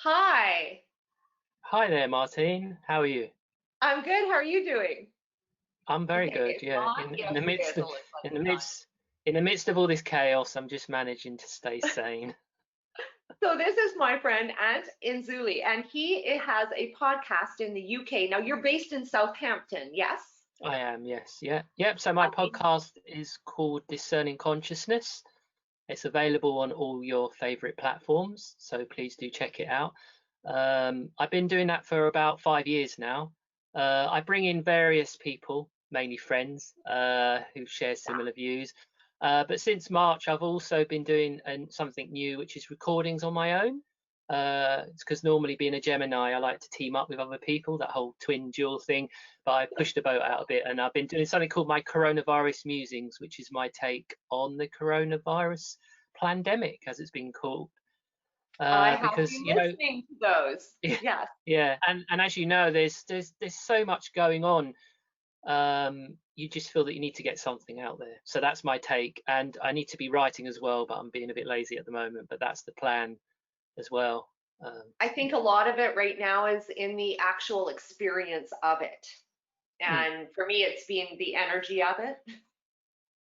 Hi, Hi there, Martine. How are you? I'm good. How are you doing? I'm very Okay, good. if Yeah, not, in the yesterday midst is of always fun in the time. midst in the midst of all this chaos, I'm just managing to stay sane. So this is my friend Ant Insuli, and he has a podcast in the UK. Now you're based in Southampton, yes? I am, yes, yeah, yep. So my Okay. podcast is called Discerning Consciousness. It's available on all your favorite platforms, so please do check it out. I've been doing that for about 5 years now. I bring in various people, mainly friends, who share similar views. But since March, I've also been doing something new, which is recordings on my own. It's because normally being a Gemini, I like to team up with other people, that whole twin dual thing. But I pushed the boat out a bit, and I've been doing something called my coronavirus musings, which is my take on the coronavirus pandemic, as it's been called. I have Because been listening to those. yeah, Yes. yeah, and as you know, there's so much going on. You just feel that you need to get something out there. So that's my take, and I need to be writing as well, but I'm being a bit lazy at the moment. But that's the plan as well. I think Yeah. a lot of it right now is in the actual experience of it. Mm. And for me, it's been the energy of it.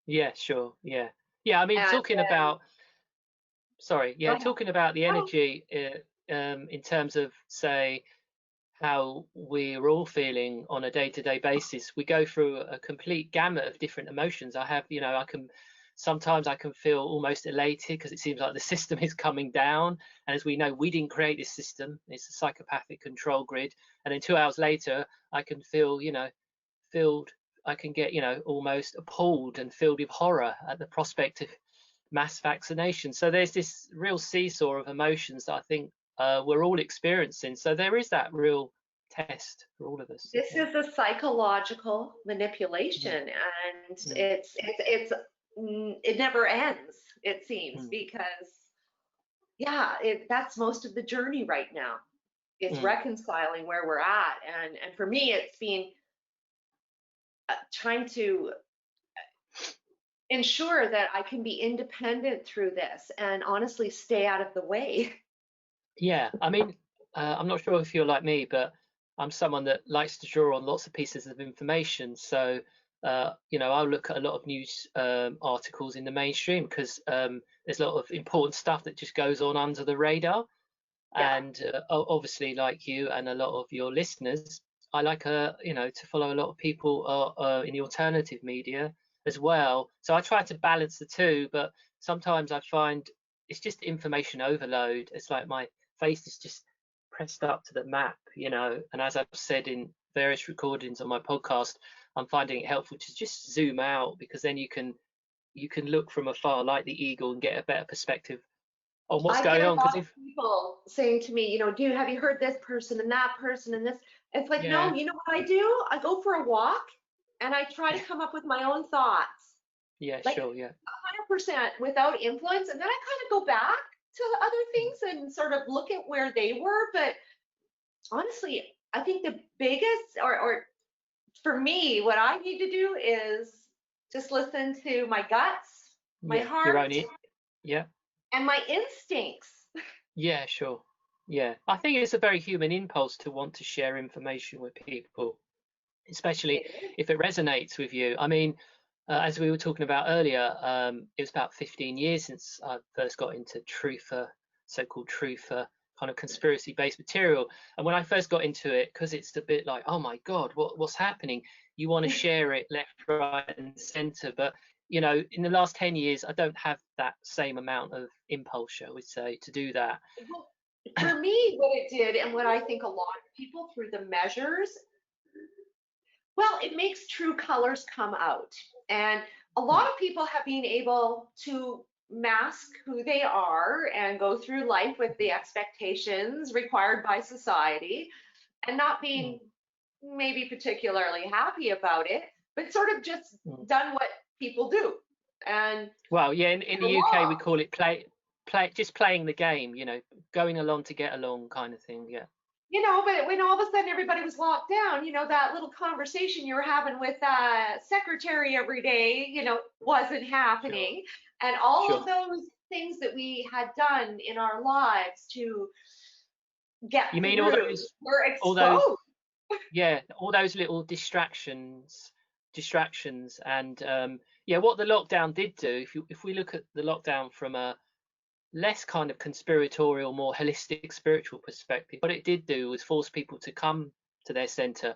Yeah, sure. Yeah, yeah. I mean, And talking about sorry, go yeah, ahead. talking about the Oh, energy in terms of say how we're all feeling on a day-to-day basis. We go through a complete gamut of different emotions. I have, I can sometimes I can feel almost elated because it seems like the system is coming down. And as we know, we didn't create this system. It's a psychopathic control grid. And then 2 hours later, I can feel, filled. I can get, almost appalled and filled with horror at the prospect of mass vaccination. So there's this real seesaw of emotions that I think we're all experiencing. So there is that real test for all of us. this Yeah. is a psychological Mm, manipulation, and mm, it never ends, it seems, mm, because yeah, that's most of the journey right now. It's mm. reconciling where we're at, and for me, it's been trying to ensure that I can be independent through this and honestly stay out of the way. Yeah, I mean, I'm not sure if you're like me, but I'm someone that likes to draw on lots of pieces of information. So, I'll look at a lot of news articles in the mainstream because there's a lot of important stuff that just goes on under the radar. Yeah. And obviously, like you and a lot of your listeners, I like to follow a lot of people in the alternative media as well. So I try to balance the two, but sometimes I find it's just information overload. It's like my face is just pressed up to the map. And as I've said in various recordings on my podcast, I'm finding it helpful to just zoom out because then you can look from afar like the eagle and get a better perspective on what's I get going a on. Because lot of if people saying to me, dude, have you heard this person and that person and this? It's like, no, yeah, you know what I do? I go for a walk and I try to come up with my own thoughts, yeah, like sure, yeah. 100% without influence. And then I kind of go back to other Mm, things and sort of look at where they were. But honestly, I think the biggest, or for me, what I need to do is just listen to my guts, my yeah, your heart, own yeah, and my instincts. yeah, sure. Yeah. I think it's a very human impulse to want to share information with people, especially It is. if it resonates with you. I mean, as we were talking about earlier, it was about 15 years since I first got into truther, so-called truther, kind of conspiracy-based material. And when I first got into it, because it's a bit like, oh my God, what's happening? You want to share it left, right, and centre. But in the last 10 years, I don't have that same amount of impulse, shall we say, to do that. Well, for me, what it did, and what I think a lot of people through the measures, well, it makes true colors come out. And a lot Mm, of people have been able to mask who they are and go through life with the expectations required by society and not mm, being maybe particularly happy about it, but sort of just mm. done what people do. And Well, yeah, in the the UK we law, call it just playing the game, going along to get along kind of thing. Yeah, but when all of a sudden everybody was locked down, that little conversation you were having with secretary every day, wasn't sure, happening. And all of sure. those things that we had done in our lives to get You mean through. We're all those, exposed. yeah, all those little distractions, and yeah, what the lockdown did do, if we look at the lockdown from a less kind of conspiratorial, more holistic, spiritual perspective, what it did do was force people to come to their centre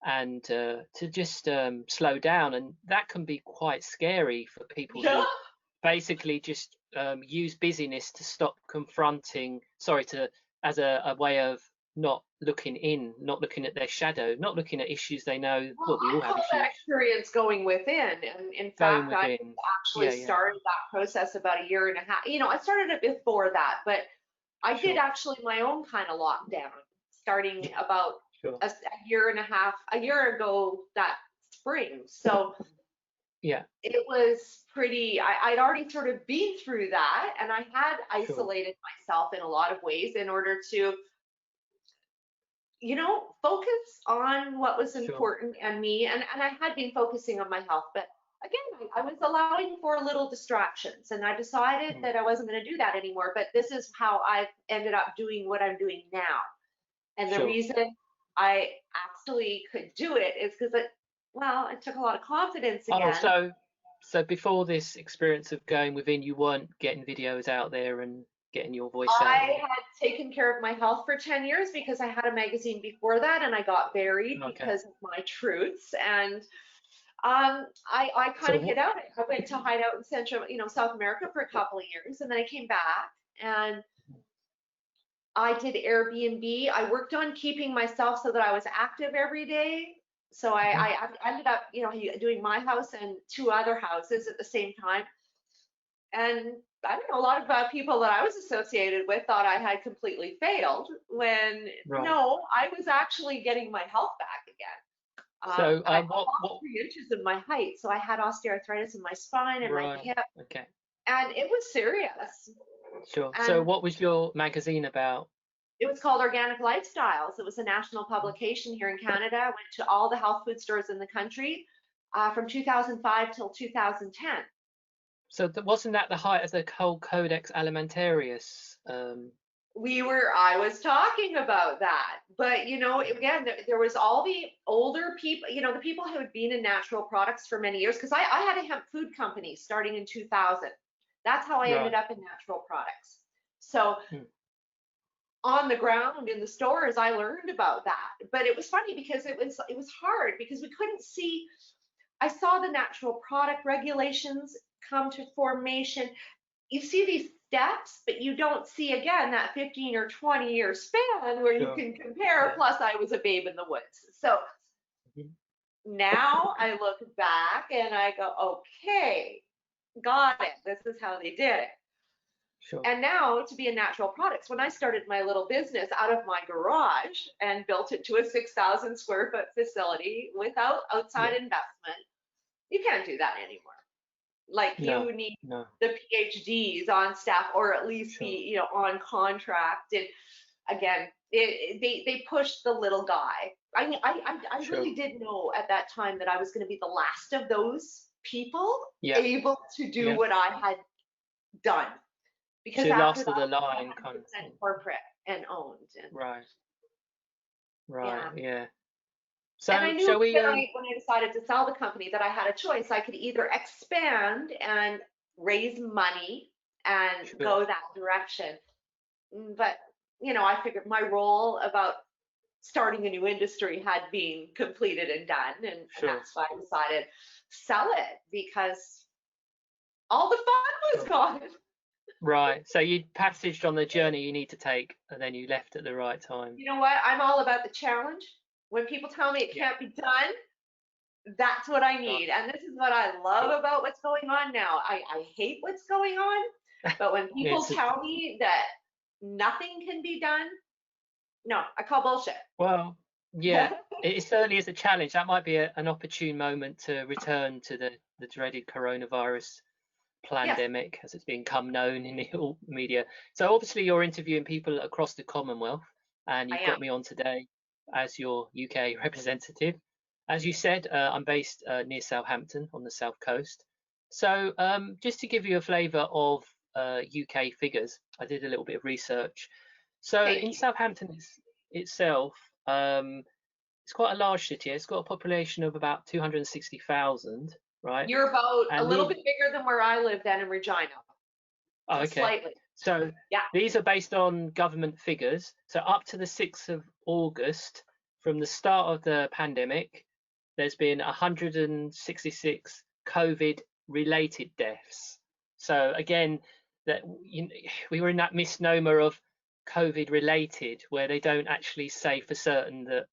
and to just slow down, and that can be quite scary for people Yeah. who basically just use busyness to stop confronting, sorry, to as a way of not looking in, not looking at their shadow, not looking at issues they know. Well, Well, we I all have call that issues experience going within. And in going fact, I within. actually Yeah, yeah, started that process about a year and a half. I started it before that, but I did sure. actually my own kind of lockdown starting Yeah, about sure. a year and a half, a year ago that spring. So Yeah, it was pretty, I'd already sort of been through that, and I had sure, isolated myself in a lot of ways in order to focus on what was sure. important and me. And I had been focusing on my health, but again, I was allowing for little distractions, and I decided Mm, that I wasn't going to do that anymore. But this is how I've ended up doing what I'm doing now. And the sure. reason I actually could do it is because it took a lot of confidence Oh, again. so before this experience of going within, you weren't getting videos out there and getting your voice out I there. had taken care of my health for 10 years because I had a magazine before that, and I got buried Okay. because of my truths. And I kind So of hid out. I went to hide out in Central, South America for a couple of years, and then I came back and I did Airbnb. I worked on keeping myself so that I was active every day. So mhm, I ended up, doing my house and two other houses at the same time. And I don't know, a lot of people that I was associated with thought I had completely failed when right. no, I was actually getting my health back again. So I lost what 3 inches in my height, so I had osteoarthritis in my spine and my right. hip, Okay. and it was serious. Sure. So And what was your magazine about? it was called Organic Lifestyles. It was a national Mm. publication here in Canada. I went to all the health food stores in the country from 2005 till 2010. So wasn't that the height of the whole Codex Alimentarius? I was talking about that, but again, there was all the older people, the people who had been in natural products for many years, because I had a hemp food company starting in 2000. That's how I ended Right. up in natural products. So Mm, on the ground in the stores, I learned about that. But it was funny because it was hard because we couldn't see. I saw the natural product regulations come to formation. You see these steps, but you don't see again that 15 or 20-year span where you sure. can compare. Yeah. Plus, I was a babe in the woods. So Mhm, now I look back and I go, okay, got it. This is how they did it. sure. And now to be in natural products, when I started my little business out of my garage and built it to a 6,000 square foot facility without outside Yeah. investment, you can't do that anymore. Like No. you need No. the PhDs on staff or at least Sure. be, on contract. And again, they pushed the little guy. I Sure. really did know at that time that I was going to be the last of those people Yeah. able to do Yeah. what I had done. Because To after last that, of the I was line kind of 100% thing. corporate and owned. And Right. Right. yeah. Yeah. And I So knew shall we when I decided to sell the company that I had a choice. I could either expand and raise money and sure. go that direction. But, I figured my role about starting a new industry had been completed and done. And Sure. that's why I decided sell it because all the fun was Sure. gone. Right. So you passaged on the journey you need to take, and then you left at the right time. You know what? I'm all about the challenge. When people tell me it Yeah. can't be done, that's what I Right. need. And this is what I love Sure. about what's going on now. I hate what's going on, but when people Yes. tell me that nothing can be done, no, I call bullshit. Well, yeah. It certainly is a challenge. That might be an opportune moment to return to the dreaded coronavirus Yes, pandemic, as it's become known in the media. So obviously you're interviewing people across the Commonwealth, and I you've am. got me on today as your UK representative. As you said, I'm based near Southampton on the south coast. So just to give you a flavour of UK figures, I did a little bit of research. So Thank in you. Southampton itself, it's quite a large city. It's got a population of about 260,000, right? You're about a And little the bit bigger than where I live then in Regina, Oh, just okay. slightly. So Yeah. these are based on government figures. So up to the 6th of August, from the start of the pandemic, there's been 166 COVID-related deaths. So again, that we were in that misnomer of COVID-related, where they don't actually say for certain that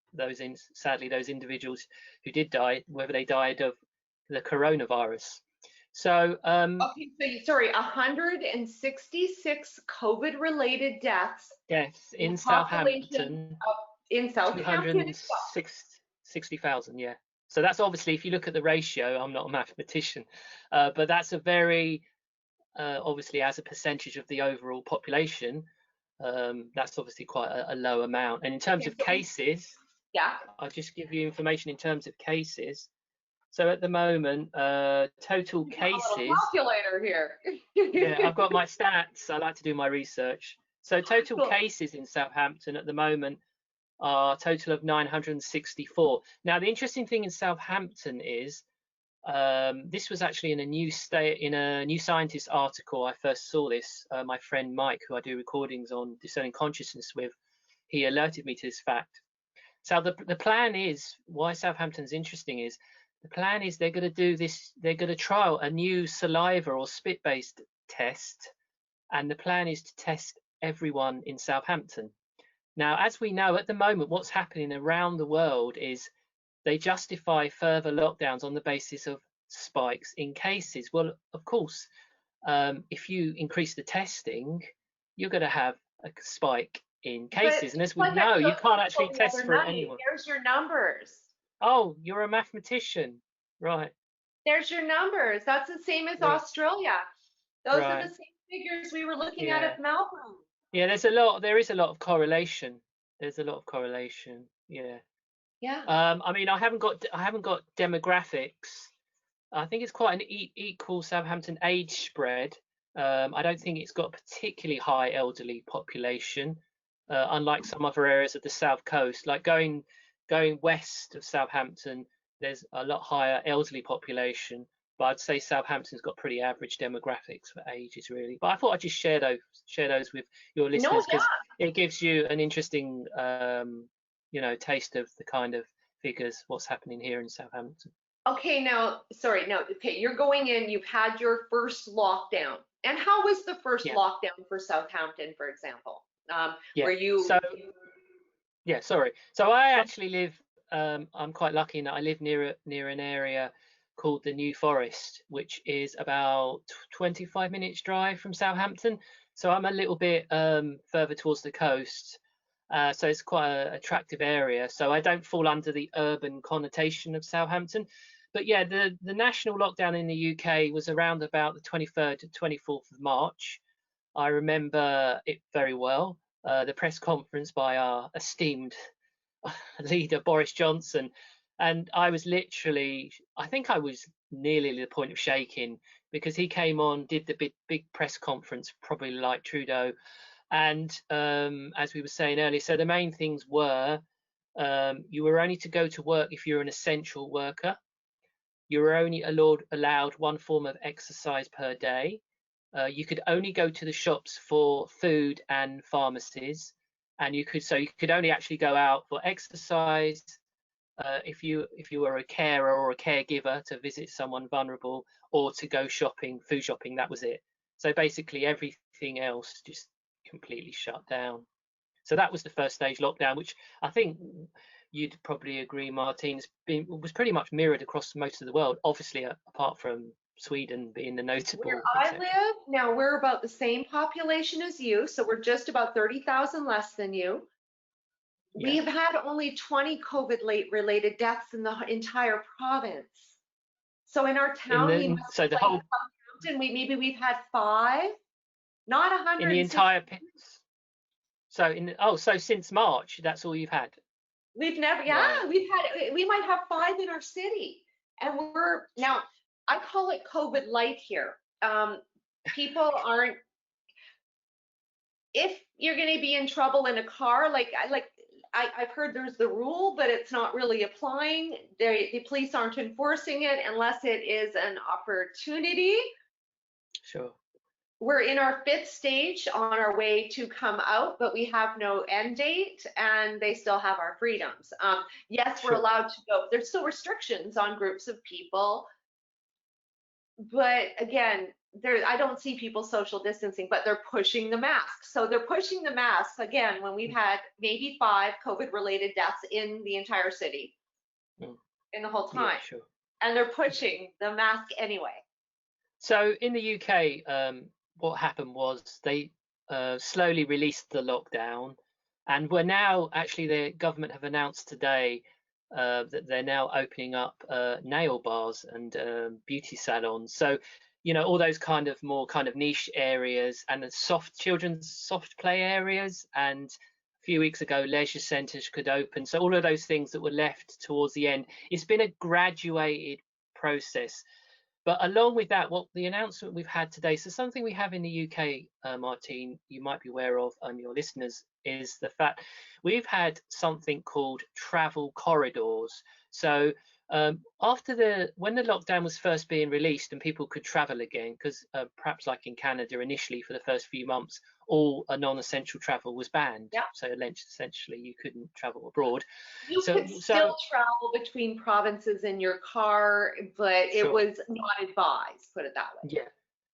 sadly those individuals who did die, whether they died of the coronavirus. So Okay, so sorry, 166 COVID-related deaths deaths in a in population Southampton, of in Southampton itself. 260,000, yeah. So that's obviously, if you look at the ratio, I'm not a mathematician, but that's a very, obviously as a percentage of the overall population, that's obviously quite a low amount. And in terms Okay, of so cases, yeah. I'll just give you information in terms of cases. So at the moment, total You have a little cases, calculator here. yeah, I've got my stats. I like to do my research. So total Cool. cases in Southampton at the moment are a total of 964. Now, the interesting thing in Southampton is this was actually in a New Scientist article. I first saw this. My friend Mike, who I do recordings on Discerning Consciousness with, he alerted me to this fact. So the plan is, why Southampton's interesting is, the plan is they're going to do this. They're going to trial a new saliva or spit-based test, and the plan is to test everyone in Southampton. Now, as we know at the moment, what's happening around the world is they justify further lockdowns on the basis of spikes in cases. Well, of course, if you increase the testing, you're going to have a spike in But cases. And as just we like I know, you showed can't people actually the test other for it night, anyway. there's your numbers. Oh, you're a mathematician. Right, There's your numbers. That's the same as right, Australia. Those are the right. same figures we were looking Yeah. at Melbourne. Yeah, there is a lot of correlation. There's a lot of correlation. Yeah. Yeah. I mean, I haven't got demographics. I think it's quite an equal Southampton age spread. I don't think it's got a particularly high elderly population, unlike some other areas of the south coast. Like going west of Southampton, there's a lot higher elderly population. But I'd say Southampton's got pretty average demographics for ages, really. But I thought I'd just share those with your No, listeners because yeah. it gives you an interesting, taste of the kind of figures, what's happening here in Southampton. Okay, now, sorry, no, okay, you're going in, you've had your first lockdown. And how was the first Yeah, lockdown for Southampton, for example? yeah. Where So you, yeah, sorry. So I actually live. I'm quite lucky in that I live near an area called the New Forest, which is about 25 minutes drive from Southampton. So I'm a little bit further towards the coast. So it's quite an attractive area. So I don't fall under the urban connotation of Southampton. But yeah, the national lockdown in the UK was around about the 23rd to 24th of March. I remember it very well. The press conference by our esteemed leader Boris Johnson, and I was literally, I think I was nearly to the point of shaking because he came on, did the big press conference, probably like Trudeau, and as we were saying earlier, so the main things were you were only to go to work if you're an essential worker. You were only allowed one form of exercise per day. You could only go to the shops for food and pharmacies, and you could only actually go out for exercise if you were a carer or a caregiver to visit someone vulnerable, or to go shopping, food shopping. That was it. So basically everything else just completely shut down. So that was the first stage lockdown, which I think you'd probably agree, Martine, was pretty much mirrored across most of the world. Obviously, apart from Sweden being the where notable I exception. live, now we're about the same population as you, so we're just about 30,000 less than you. Yeah. We've had only 20 COVID late related deaths in the entire province. So in our town, we must So the like whole Southampton, we've had 5, not in the 160. entire so since March, that's all you've had. We've never, Right. yeah, we might have 5 in our city. And we're now, I call it COVID light here. People aren't, if you're going to be in trouble in a car, I've heard there's the rule, but it's not really applying. The police aren't enforcing it unless it is an opportunity. Sure. We're in our 5th stage on our way to come out, but we have no end date, and they still have our freedoms. Yes, we're Sure. allowed to go. There's still restrictions on groups of people, but again, I don't see people social distancing, but they're pushing the mask. So they're pushing the mask again when we've had maybe 5 COVID-related deaths in the entire city Mm. in the whole Yeah, time, sure. and they're pushing the mask anyway. So in the UK, what happened was they slowly released the lockdown, and we're now actually the government have announced today that they're now opening up nail bars and beauty salons. So all those kind of more kind of niche areas and the children's soft play areas. And a few weeks ago, leisure centres could open. So all of those things that were left towards the end, it's been a graduated process. But along with that, what the announcement we've had today, so something we have in the UK, Martine, you might be aware of, and your listeners, is the fact we've had something called travel corridors. So when the lockdown was first being released and people could travel again, because perhaps like in Canada initially for the first few months, all non-essential travel was banned. Yeah. So essentially you couldn't travel abroad. You So, could still travel between provinces in your car, but it sure. was not advised, put it that way. Yeah.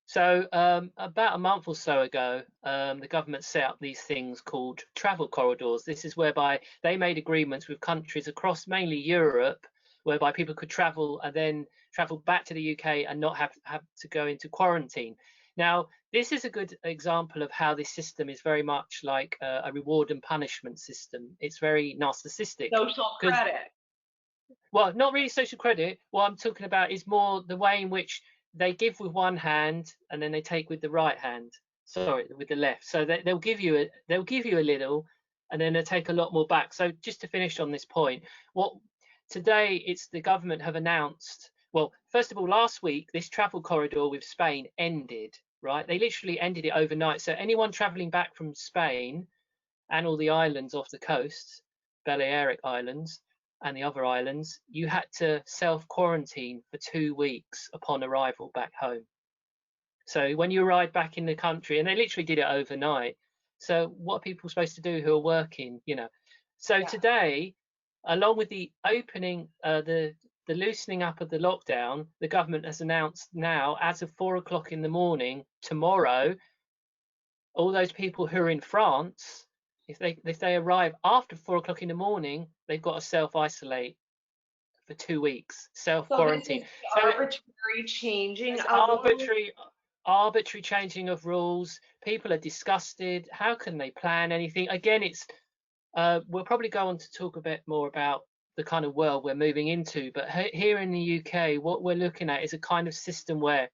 So about a month or so ago, the government set up these things called travel corridors. This is whereby they made agreements with countries across mainly Europe, whereby people could travel and then travel back to the UK and not have to go into quarantine. Now, this is a good example of how this system is very much like a reward and punishment system. It's very narcissistic. Social credit. Well, not really social credit. What I'm talking about is more the way in which they give with one hand and then they take with the right hand. Sorry, with the left. So they'll give you a little, and then they'll take a lot more back. So just to finish on this point, what today it's the government have announced. Well, first of all, last week this travel corridor with Spain ended. Right, they literally ended it overnight. So anyone travelling back from Spain and all the islands off the coast, Balearic Islands, and the other islands, you had to self-quarantine for 2 weeks upon arrival back home. So when you arrived back in the country, and they literally did it overnight. So what are people supposed to do who are working, So Yeah. today, along with the opening, the loosening up of the lockdown, the government has announced now, as of 4 o'clock in the morning, tomorrow, all those people who are in France, if they arrive after 4 o'clock in the morning, they've got to self-isolate for 2 weeks, self-quarantine. So this is arbitrary changing of arbitrary changing of rules. People are disgusted. How can they plan anything? Again, we'll probably go on to talk a bit more about the kind of world we're moving into. But here in the UK, what we're looking at is a kind of system where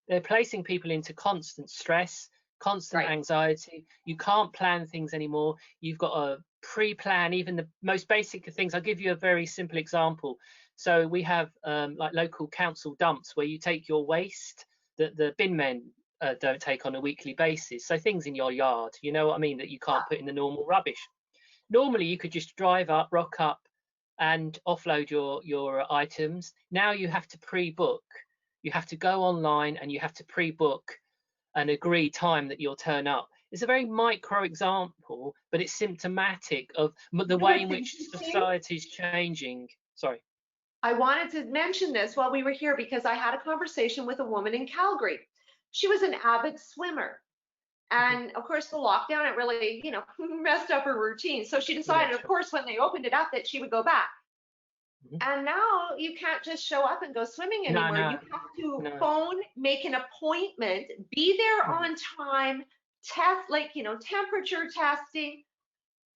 they're placing people into constant stress, constant anxiety. You can't plan things anymore. You've got to pre-plan even the most basic things. I'll give you a very simple example. So we have like local council dumps where you take your waste that the bin men don't take on a weekly basis. So things in your yard, you know what I mean, that you can't put in the normal rubbish. Normally you could just drive up, rock up and offload your items. Now you have to pre-book. You have to go online and you have to pre-book and agree time that you'll turn up. It's a very micro example, but it's symptomatic of the way in which society is changing. Sorry. I wanted to mention this while we were here because I had a conversation with a woman in Calgary. She was an avid swimmer. And of course, the lockdown, it really, messed up her routine. So she decided, of course, when they opened it up, that she would go back. And now you can't just show up and go swimming anymore. No, you have to phone, make an appointment, be there on time, test, temperature testing.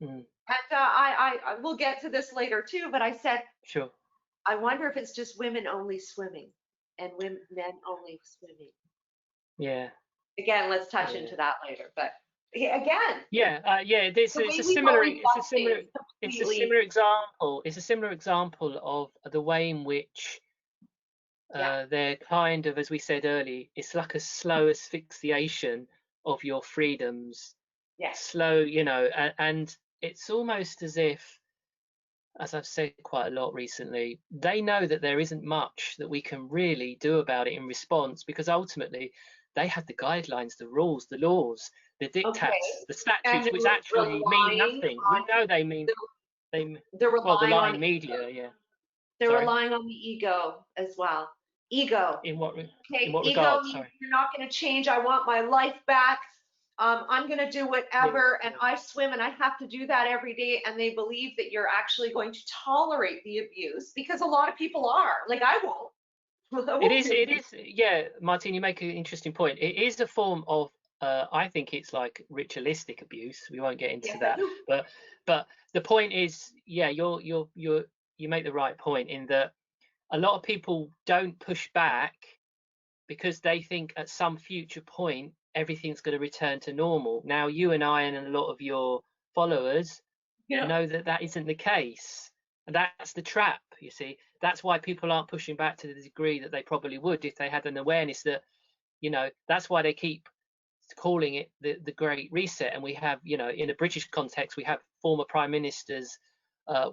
And I will get to this later too, but I said, sure. I wonder if it's just women only swimming and men only swimming. Yeah. Again, let's touch into that later. But again. It's a similar example. It's a similar example of the way in which they're kind of, as we said earlier, it's like a slow asphyxiation of your freedoms slow, you know, and it's almost as if, as I've said quite a lot recently, they know that there isn't much that we can really do about it in response, because ultimately they have the guidelines, the rules, the laws, the diktats, Okay. the And statutes, which they're actually mean relying nothing. We on know they mean, they, they're well, the relying on lying the media, yeah. they're Sorry, relying on the ego as well. Ego. in what in Okay, what ego regard? means Sorry. you're not going to change. I want my life back. I'm going to do Yeah, whatever, and yeah. I swim and I have to do that every day. And they believe that you're actually going to tolerate the abuse, because a lot of people are. Like, I won't. I It won't is, be it abused. is, yeah, Martin, you make an interesting point. It is a form of, I think it's like ritualistic abuse. We won't get into Yes, I that, do. but but the point is, yeah, you make the right point in that a lot of people don't push back because they think at some future point everything's going to return to normal. Now, you and I and a lot of your followers You know, know that that isn't the case. And that's the trap, you see. That's why people aren't pushing back to the degree that they probably would if they had an awareness that, you know, that's why they keep calling it the Great Reset. And we have, you know, in a British context, we have former prime ministers,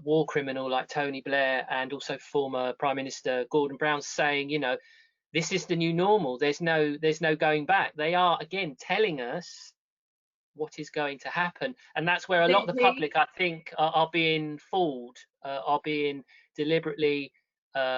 war criminal like Tony Blair, and also former Prime Minister Gordon Brown saying, you know, this is the new normal. There's no going back. They are again telling us what is going to happen, and that's where a lot the of the day public, I think, are being fooled, are being deliberately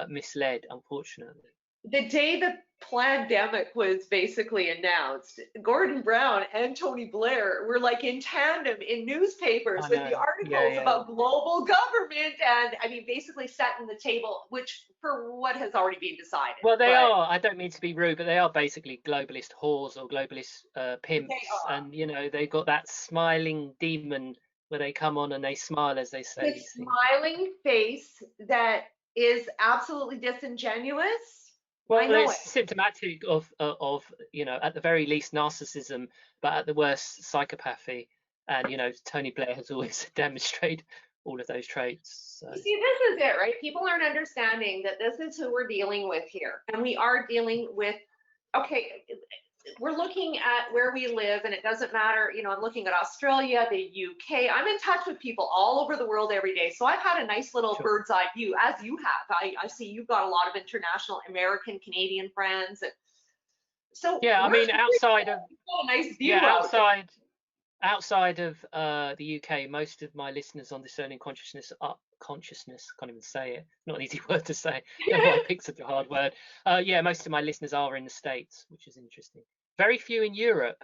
misled, unfortunately. the day the pandemic was basically announced, Gordon Brown and Tony Blair were like in tandem in newspapers I with the know. Yeah, articles yeah. about global government, and I mean, basically setting the table, which for what has already been decided. Well, they But are. I don't mean to be rude, but they are basically globalist whores or globalist they pimps, are. and you know they've got that smiling demon where they come on and they smile as they say The these things. smiling face that is absolutely disingenuous. I Well, know it's it. symptomatic of, you know, at the very least narcissism, but at the worst psychopathy. And you know, Tony Blair has always demonstrated all of those traits. So You see, this is it, right? People aren't understanding that this is who we're dealing with here. And we are dealing with, okay, we're looking at where we live, and it doesn't matter, you know, I'm looking at Australia, the UK. I'm in touch with people all over the world every day. So I've had a nice little sure. bird's eye view, as you have. I see you've got a lot of international, American, Canadian friends. And so Yeah, I we're mean, outside of, we've got a nice yeah, view out there. outside of the UK, most of my listeners on Discerning Consciousness are consciousness. Can't even say it. Not an easy word to say. Don't know why I picked such a hard word. Yeah, most of my listeners are in the States, which is interesting. Very few in Europe,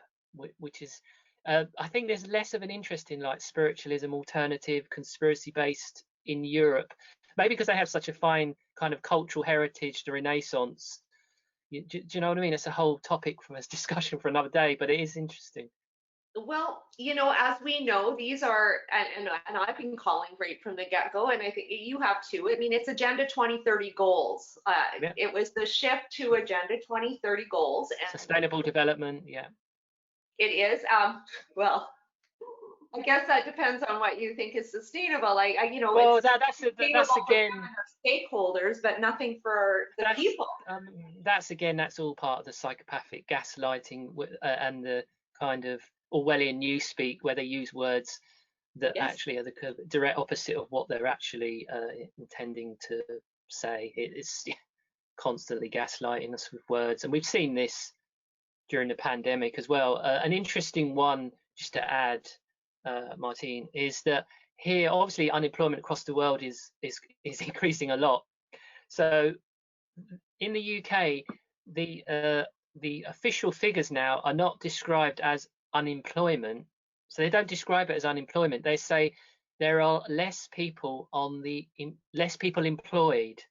which is, I think there's less of an interest in like spiritualism, alternative, conspiracy based in Europe. Maybe because they have such a fine kind of cultural heritage, the Renaissance. Do you know what I mean? It's a whole topic for a discussion for another day, but it is interesting. Well, you know, as we know, these are, and I've been calling right from the get-go, and I think you have too. I mean, it's Agenda 2030 goals. Yeah. It was the shift to Agenda 2030 goals, and Sustainable development, yeah. it is, well, I guess that depends on what you think is sustainable. You know, Well, it's that's sustainable for them again, and their stakeholders, but nothing for the that's people. that's again, that's all part of the psychopathic gaslighting and the kind of Orwellian newspeak where they use words that Yes, actually are the direct opposite of what they're actually intending to say. It's yeah, constantly gaslighting us with words, and we've seen this during the pandemic as well. An interesting one, just to add, Martine, is that here, obviously, unemployment across the world is increasing a lot. So in the UK, the official figures now are not described as unemployment. So they don't describe it as unemployment. They say there are less people less people employed.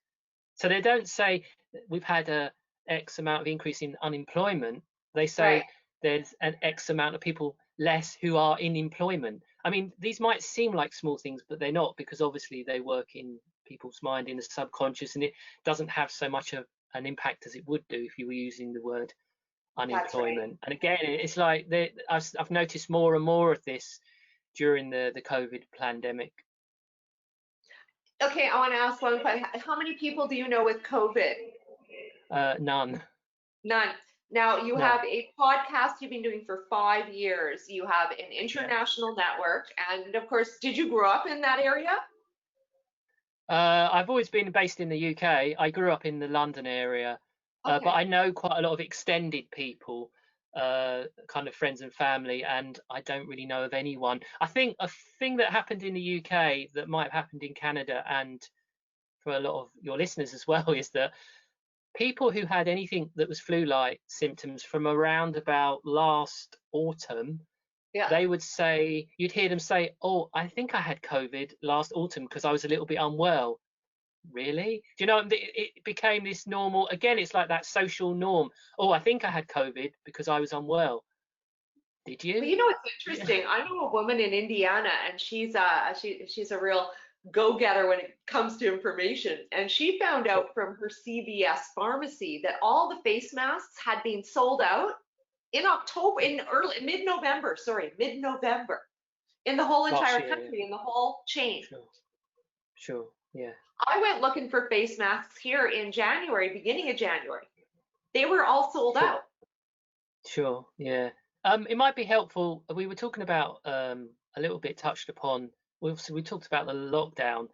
So they don't say we've had a X amount of increase in unemployment. They right. say there's an X amount of people less who are in employment. I mean, these might seem like small things, but they're not, because obviously they work in people's mind, in the subconscious, and it doesn't have so much of an impact as it would do if you were using the word That's right. unemployment. And again, it's like I've noticed more and more of this during the COVID pandemic. Okay, I want to ask one question. How many people do you know with COVID? None. None. Now you No. have a podcast you've been doing for 5 years. You have an Yeah. international network. And of course, did you grow up in that area? I've always been based in the UK. I grew up in the London area, but Okay. I know quite a lot of extended people, kind of friends and family, and I don't really know of anyone. I think a thing that happened in the UK that might have happened in Canada and for a lot of your listeners as well is that people who had anything that was flu-like symptoms from around about last autumn, Yeah. they would say, you'd hear them say, "Oh, I think I had COVID last autumn because I was a little bit unwell." Really? Do you know, it became this normal, again, it's like that social norm. "Oh, I think I had COVID because I was unwell." Did Well, you? you know, it's Yeah. interesting. I know a woman in Indiana, and she's a real go-getter when it comes to information. And she found Sure. out from her CVS pharmacy that all the face masks had been sold out in October, in early mid-November, sorry, mid-November, in the whole Last entire year, yeah. country, in the whole chain. Sure. Sure. Yeah. I went looking for face masks here in January, beginning of January. They were all sold Sure. out. Sure. Yeah. It might be helpful. We were talking about a little bit touched upon. We talked about the lockdown.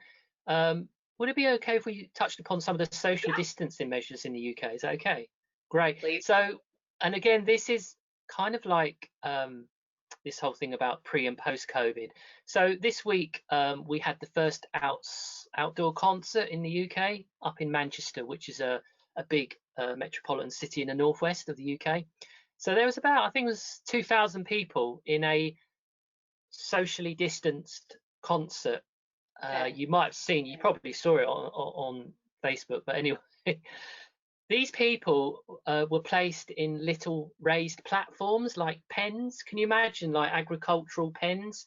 Would it be okay if we touched upon some of the social Yeah, distancing measures in the UK? Is that okay? Great. please. So, and again, this is kind of like this whole thing about pre and post COVID. So this week we had the first outdoor concert in the UK up in Manchester, which is a big metropolitan city in the northwest of the UK. So there was about, I think it was 2,000 people in a socially distanced concert. Okay. You might have seen, you probably saw it on Facebook, but anyway, these people were placed in little raised platforms like pens. Can you imagine, like agricultural pens?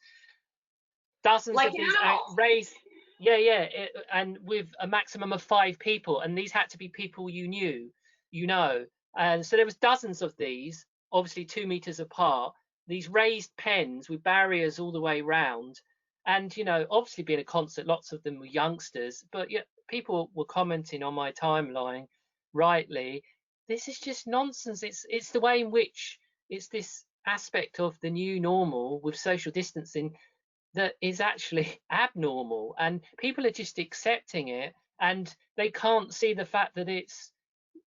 Dozens Like of these animals. raised, yeah, yeah, and with a maximum of 5 people, and these had to be people you knew, you know, and so there was dozens of these, obviously 2 meters apart, these raised pens with barriers all the way round, and obviously being a concert, lots of them were youngsters, but yeah, people were commenting on my timeline, rightly, this is just nonsense. It's the way in which it's this aspect of the new normal with social distancing that is actually abnormal, and people are just accepting it, and they can't see the fact that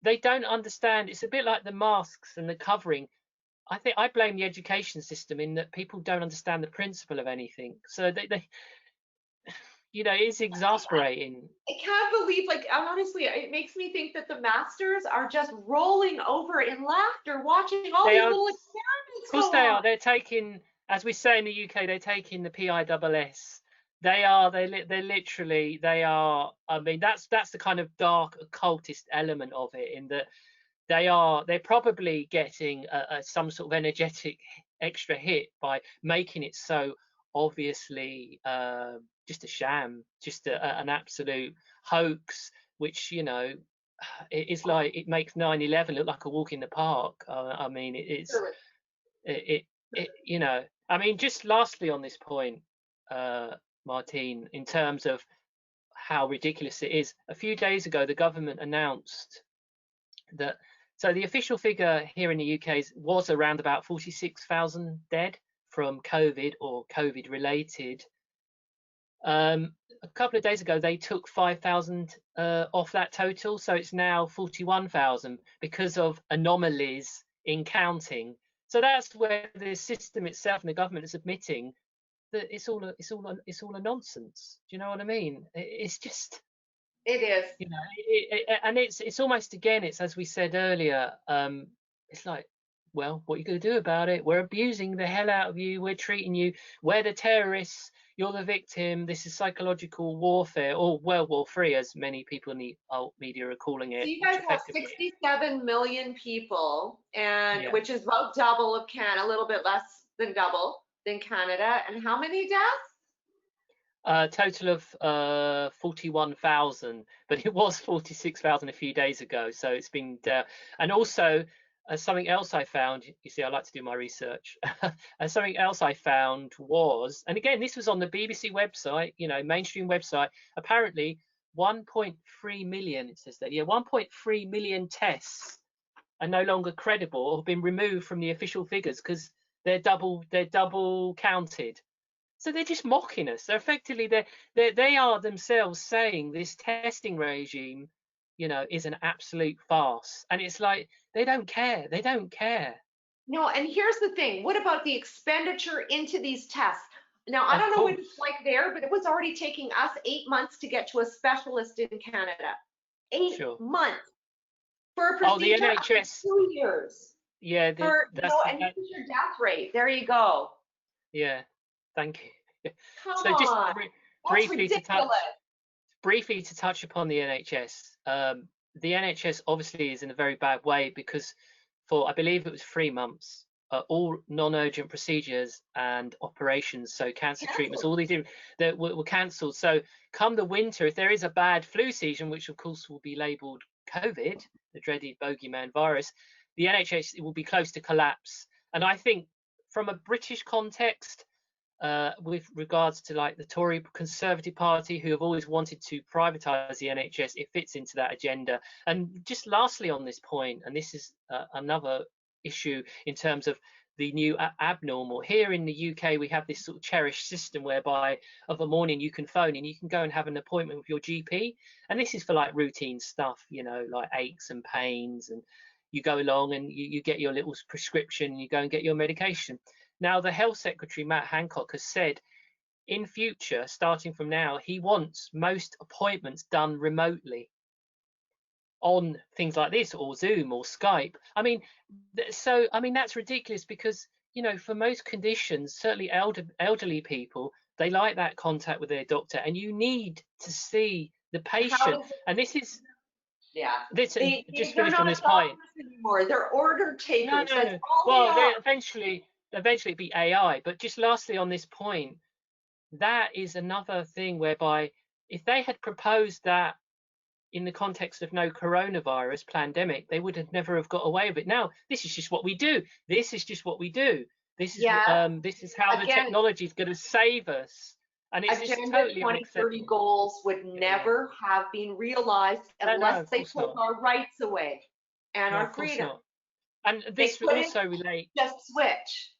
they don't understand. It's a bit like the masks and the covering. I think I blame the education system in that people don't understand the principle of anything, so they it's exasperating. I can't believe, like, honestly, it makes me think that the masters are just rolling over in laughter, watching all They these are, little of experiments course go they on. are, they're taking, as we say in the UK, they're taking the PISS. They're literally, they are, I mean, that's the kind of dark occultist element of it, in that they're probably getting some sort of energetic extra hit by making it so obviously just a sham, just an absolute hoax, which it is, like, it makes 9/11 look like a walk in the park. I mean, Truly. I mean, just lastly on this point, uh, Martine, in terms of how ridiculous it is, a few days ago the government announced that, so the official figure here in the UK was around about 46,000 dead from COVID or COVID related. A couple of days ago, they took 5,000 off that total, so it's now 41,000 because of anomalies in counting. So that's where the system itself and the government is admitting that it's all a nonsense. Do you know what I mean? It's just, It is. and it's almost, again, it's as we said earlier, it's like, well, what are you going to do about it? We're abusing the hell out of you, we're treating you, we're the terrorists, you're the victim, this is psychological warfare, or World War III, as many people in the alt media are calling So it, you which guys have effectively, 67 million people, and yeah, which is about double of Canada, a little bit less than double than Canada. And how many deaths? total of 41,000, but it was 46,000 a few days ago, so it's been down. And also, something else I found, you see, I like to do my research, and something else I found was, and again, this was on the BBC website, mainstream website, apparently 1.3 million, it says that, yeah, 1.3 million tests are no longer credible or have been removed from the official figures because they're double counted. So they're just mocking us. So effectively, they are themselves saying this testing regime, is an absolute farce. And it's like they don't care. They don't care. No, and here's the thing. What about the expenditure into these tests? Now, I Of don't know what it's course, like there, but it was already taking us 8 months to get to a specialist in Canada. Eight sure. months for a Oh, the procedure up to NHS. 2 years. Yeah, And here's your death rate. There you go. yeah. Thank you. Come So just on. That's briefly to touch. ridiculous. Briefly to touch upon the NHS, the NHS obviously is in a very bad way because for, I believe it was 3 months, all non-urgent procedures and operations, so cancer treatments, all these that were cancelled. So come the winter, if there is a bad flu season, which of course will be labelled COVID, the dreaded bogeyman virus, the NHS will be close to collapse. And I think from a British context, with regards to like the Tory Conservative Party, who have always wanted to privatise the NHS, it fits into that agenda. And just lastly on this point, and this is another issue in terms of the new abnormal. Here in the UK, we have this sort of cherished system whereby of a morning you can phone and you can go and have an appointment with your GP. And this is for like routine stuff, like aches and pains, and you go along and you get your little prescription and you go and get your medication. Now, the Health Secretary, Matt Hancock, has said in future, starting from now, he wants most appointments done remotely on things like this, or Zoom or Skype. I mean, that's ridiculous because, for most conditions, certainly elderly people, they like that contact with their doctor, and you need to see the patient. And this is, yeah. Just They're finish not on this point. Anymore. They're order takers. No. That's all Well, they are. eventually it'd be AI. But just lastly on this point, that is another thing whereby if they had proposed that in the context of no coronavirus pandemic, they would have never have got away with it. Now, this is just what we do. This is just what we do. This is this is how the technology is going to save us. And it's totally 2030 goals would never have been realized unless they took our rights away and our freedom. And this also relates. Just switch.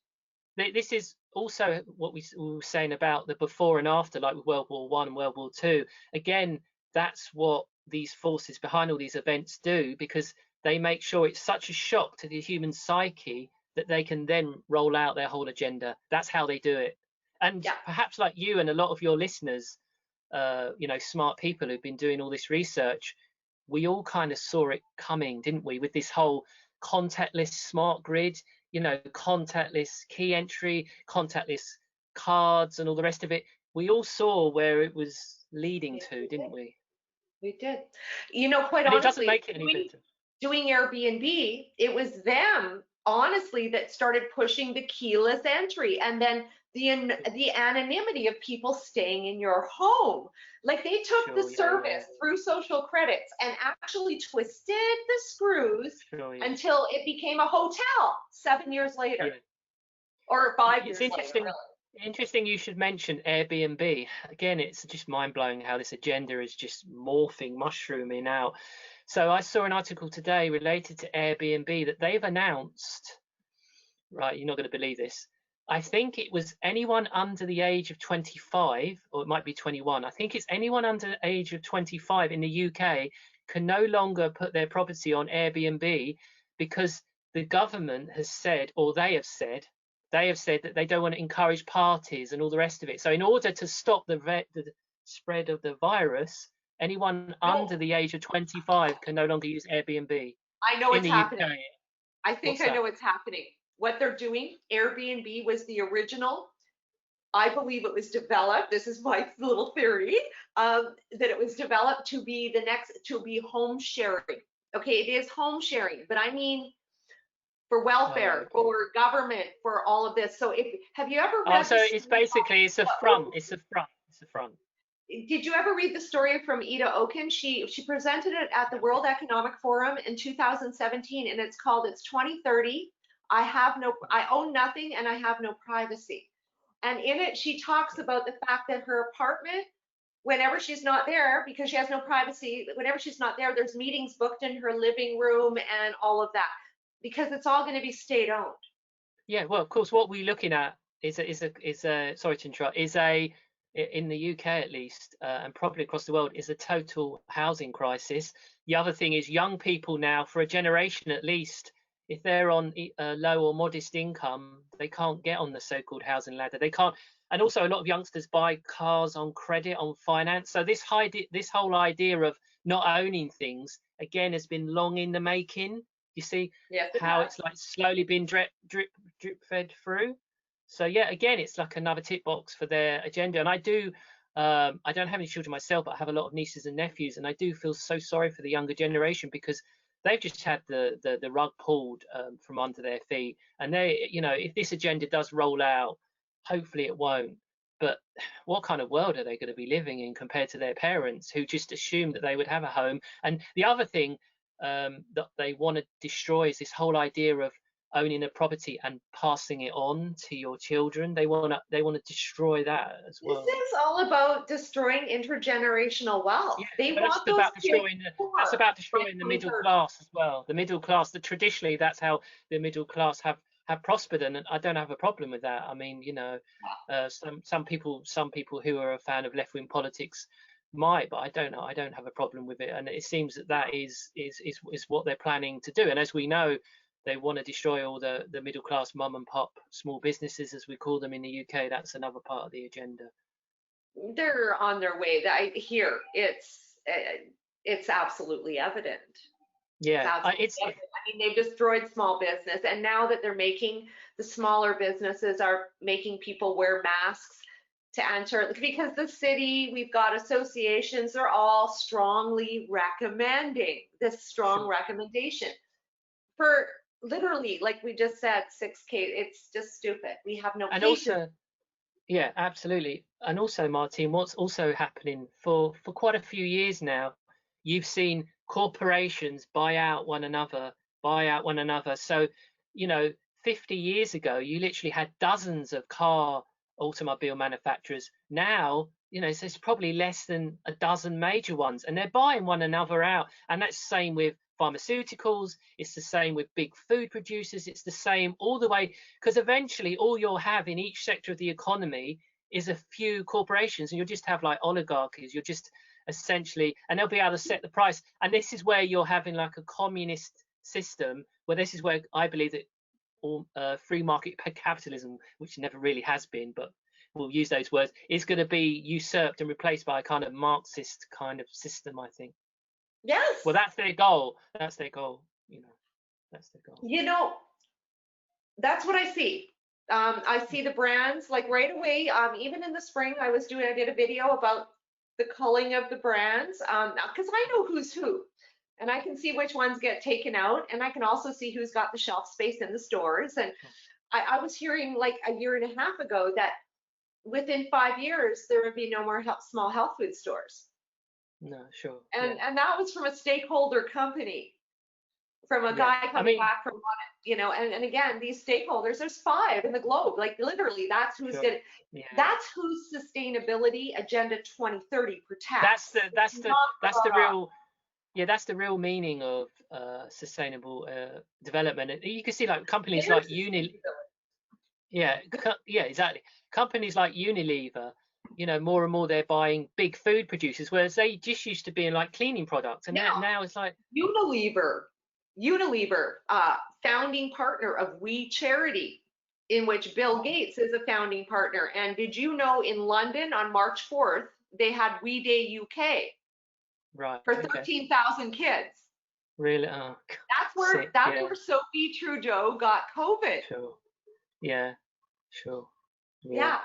This is also what we were saying about the before and after, like with World War I and World War II. Again, that's what these forces behind all these events do, because they make sure it's such a shock to the human psyche that they can then roll out their whole agenda. That's how they do it. And perhaps like you and a lot of your listeners, smart people who've been doing all this research, we all kind of saw it coming, didn't we? With this whole contactless smart grid, contactless key entry, contactless cards and all the rest of it. We all saw where it was leading to, didn't we? We did. Quite honestly, it doesn't make it any better. Doing Airbnb, it was them, honestly, that started pushing the keyless entry, and then the anonymity of people staying in your home. Like they took the service through social credits and actually twisted the screws until it became a hotel 7 years later, or 5 years later. Really. Interesting you should mention Airbnb. Again, it's just mind-blowing how this agenda is just morphing, mushrooming out. So I saw an article today related to Airbnb that they've announced, right, you're not going to believe this, I think it was anyone under the age of 25, or it might be 21. I think it's anyone under the age of 25 in the UK can no longer put their property on Airbnb because the government has said, or they have said that they don't want to encourage parties and all the rest of it. So in order to stop the spread of the virus, anyone under the age of 25 can no longer use Airbnb. I know it's happening. UK. I think I know what's happening. What they're doing, Airbnb was the original. I believe it was developed, this is my little theory, that it was developed to be home sharing. Okay, it is home sharing, but I mean for welfare, for government, for all of this. So have you ever read? So it's basically, it's a front. Did you ever read the story from Ida Oken? She presented it at the World Economic Forum in 2017, and it's called "It's 2030. I own nothing and I have no privacy." And in it, she talks about the fact that her apartment, whenever she's not there, because she has no privacy, whenever she's not there, there's meetings booked in her living room and all of that. because it's all going to be state owned. Yeah, well, of course, what we're looking at is a sorry to interrupt, is a in the UK at least, and probably across the world, is a total housing crisis. The other thing is young people now, for a generation at least, if they're on a low or modest income, they can't get on the so-called housing ladder. They can't, and also a lot of youngsters buy cars on credit, on finance. So this whole idea of not owning things again has been long in the making. You see Yes, how it's like slowly been drip fed through. So yeah, again, it's like another tick box for their agenda. And I don't have any children myself, but I have a lot of nieces and nephews, and I do feel so sorry for the younger generation because they've just had the rug pulled from under their feet. And they, if this agenda does roll out, hopefully it won't. But what kind of world are they going to be living in compared to their parents who just assumed that they would have a home? And the other thing that they want to destroy is this whole idea of owning a property and passing it on to your children. They want to destroy that as well. This is all about destroying intergenerational wealth. Yeah, They but want those that's about destroying the middle class as well. The middle class, traditionally that's how the middle class have prospered, and I don't have a problem with that. I mean, some people who are a fan of left-wing politics might, but I don't have a problem with it. And it seems that is what they're planning to do. And as we know, they want to destroy all the middle class mum and pop small businesses, as we call them in the UK. That's another part of the agenda. They're on their way. Here, it's absolutely evident. Yeah, I mean, they've destroyed small business, and now that they're making the smaller businesses are making people wear masks to enter, because the city, we've got associations, they're all strongly recommending this strong recommendation for literally, like we just said, 6K. It's just stupid. We have no and patience. Also, yeah, absolutely. And also, Martine, what's also happening for quite a few years now, you've seen corporations buy out one another. So, 50 years ago, you literally had dozens of automobile manufacturers. Now, there's probably less than a dozen major ones, and they're buying one another out. And that's the same with pharmaceuticals, it's the same with big food producers, it's the same all the way, because eventually all you'll have in each sector of the economy is a few corporations, and you'll just have like oligarchies. You'll just essentially, and they'll be able to set the price. And this is where you're having like a communist system, where this is where I believe that all free market capitalism, which never really has been, but we'll use those words, is going to be usurped and replaced by a kind of Marxist kind of system, I think. Yes. Well, that's their goal. That's their goal. That's their goal. That's what I see. I see the brands like right away. Even in the spring, I did a video about the culling of the brands, because I know who's who, and I can see which ones get taken out, and I can also see who's got the shelf space in the stores. And I was hearing like a year and a half ago that within 5 years there would be no more small health food stores. No, sure. And that was from a stakeholder company, from a guy coming back from and again, these stakeholders, there's 5 in the globe, like literally that's who's that's whose sustainability agenda 2030 protects. That's the real meaning of sustainable development. And you can see like companies like Unilever. Yeah, exactly. Companies like Unilever, more and more they're buying big food producers, whereas they just used to be in like cleaning products, and now it's like Unilever, founding partner of We Charity, in which Bill Gates is a founding partner. And did you know in London on March 4th they had We Day UK for 13,000 kids? Really? Oh, that's where Sophie Trudeau got COVID. Sure. Yeah. Sure. Yeah.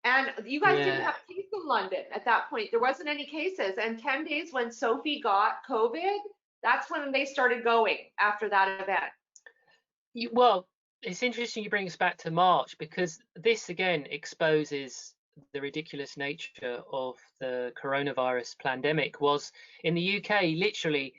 And you guys didn't have a case in London at that point. There wasn't any cases. And 10 days when Sophie got COVID, that's when they started going after that event. Well, it's interesting you bring us back to March, because this again exposes the ridiculous nature of the coronavirus pandemic. Was in the UK, literally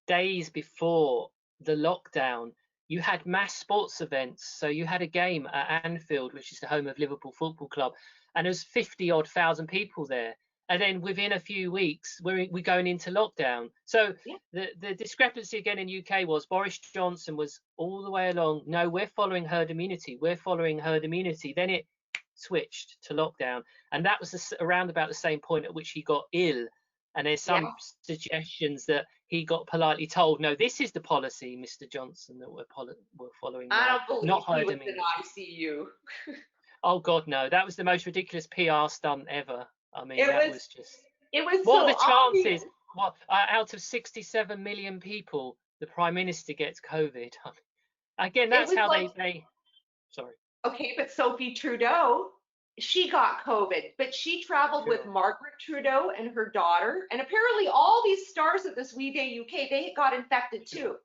days before the lockdown, you had mass sports events. So you had a game at Anfield, which is the home of Liverpool Football Club, and there was 50,000 people there. and then within a few weeks we're going into lockdown. So Yeah. the discrepancy again in UK was Boris Johnson was all the way along, no, we're following herd immunity, we're following herd immunity. Then it switched to lockdown, and that was around about the same point at which he got ill. And there's Yeah. some suggestions that he got politely told, no, this is the policy, Mr. Johnson, that we're following I now, don't believe not he herd was in immunity. ICU. Oh God, no! That was the most ridiculous PR stunt ever. I mean, It that was was just. it was What so are the obvious. chances? What out of 67 million people, the Prime Minister gets COVID? Again, It that's was how like, they. Sorry. okay, but Sophie Trudeau, she got COVID, but she traveled with Sure. Margaret Trudeau and her daughter, and apparently all these stars at this We Day UK, they got infected Sure. too.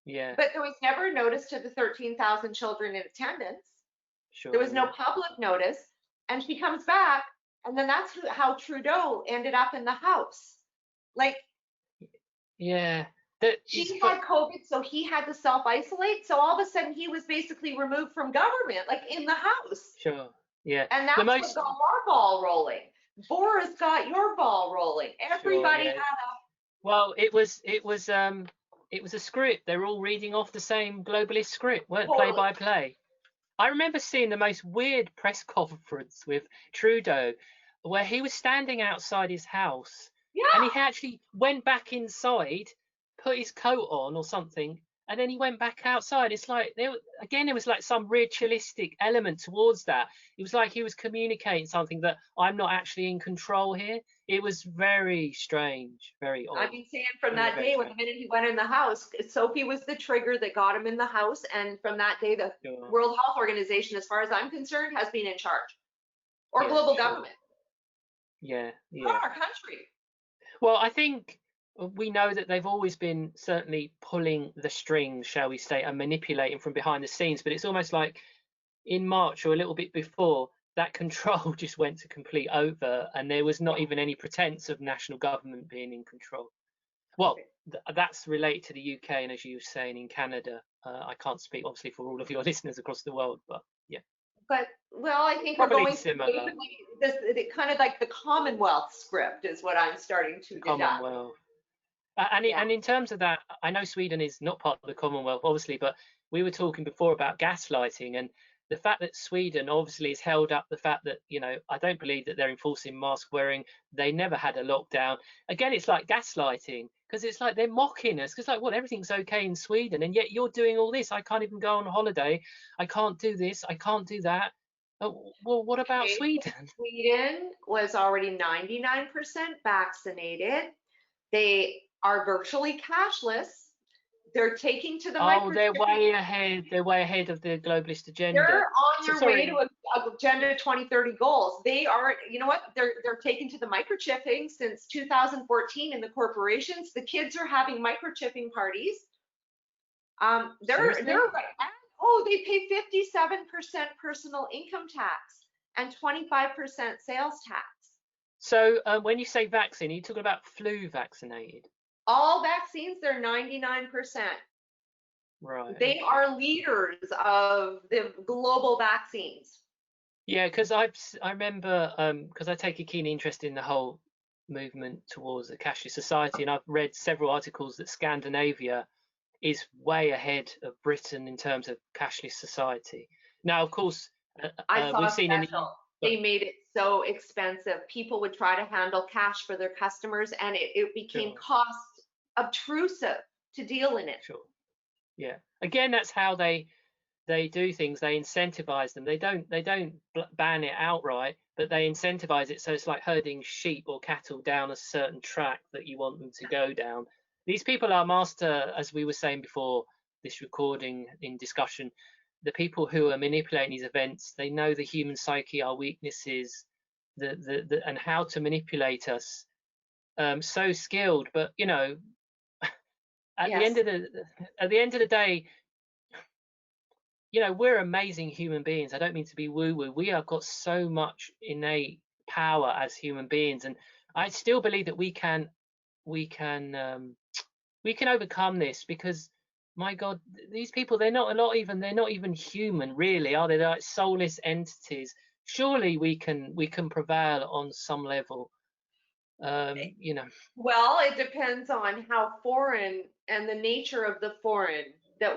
Yeah. But there was never notice to the 13,000 children in attendance. Sure. There was no Yeah. public notice, and she comes back, and then that's how Trudeau ended up in the house. Like, Yeah. That is. she had COVID, so he had to self-isolate. So all of a sudden, he was basically removed from government, like in the house. Sure. Yeah. And The that's what most. got our ball rolling. Boris got your ball rolling. Sure. Everybody Yeah. had a. Well, it was a script. They were all reading off the same globalist script, weren't play Totally. by play. I remember seeing the most weird press conference with Trudeau, where he was standing outside his house, and Yeah. he actually went back inside, put his coat on or something, and then he went back outside. It's like there was like some ritualistic element towards that. It was like he was communicating something that I'm not actually in control here. It was very strange, very I've odd. been saying from Yeah, that very day, when the strange. minute he went in the house, Sophie was the trigger that got him in the house. And from that day, the Sure. World Health Organization, as far as I'm concerned, has been in charge, or Yeah, global sure. government, Yeah, or yeah. our country. Well, I think we know that they've always been certainly pulling the strings, shall we say, and manipulating from behind the scenes. But it's almost like in March or a little bit before, that control just went to complete over, and there was not even any pretense of national government being in control. Well, that's related to the UK, and as you were saying, in Canada. I can't speak obviously for all of your listeners across the world, but yeah, But well, I think we're probably going through similar. basically kind of like the Commonwealth script is what I'm starting to deduct. Commonwealth. And in terms of that, I know Sweden is not part of the Commonwealth, obviously, but we were talking before about gaslighting, and the fact that Sweden obviously has held up the fact that, I don't believe that they're enforcing mask wearing. They never had a lockdown. Again, it's like gaslighting, because it's like they're mocking us, because like, what, everything's okay in Sweden, and yet you're doing all this. I can't even go on holiday. I can't do this. I can't do that. Well, what about Okay, Sweden? Sweden was already 99% vaccinated. They are virtually cashless. They're taking to the Oh, they're microchip. way ahead. They're way ahead of the globalist agenda. They're on their way Sorry. to Agenda 2030 goals. They are, you know what? They're taking to the microchipping since 2014 in the corporations. The kids are having microchipping parties. Seriously? They pay 57% personal income tax and 25% sales tax. So when you say vaccine, are you talking about flu vaccinated? All vaccines, they're 99%. Right. They are leaders of the global vaccines. Yeah, because I remember, because I take a keen interest in the whole movement towards a cashless society, and I've read several articles that Scandinavia is way ahead of Britain in terms of cashless society. Now, of course, I saw we've a seen special. They made it so expensive. People would try to handle cash for their customers, and it became Sure. cost obtrusive to deal in it. Sure. Yeah. Again, that's how they do things. They incentivize them. They don't ban it outright, but they incentivize it. So it's like herding sheep or cattle down a certain track that you want them to go down. These people are master, as we were saying before this recording in discussion, the people who are manipulating these events, they know the human psyche, our weaknesses, and how to manipulate us. So skilled, but at the end of the day, we're amazing human beings. I don't mean to be woo-woo. We have got so much innate power as human beings, and I still believe that we can overcome this, because my God, these people, they're not even human, really, are they? They're like soulless entities. Surely we can prevail on some level. You know. Well, it depends on how foreign and the nature of the foreign that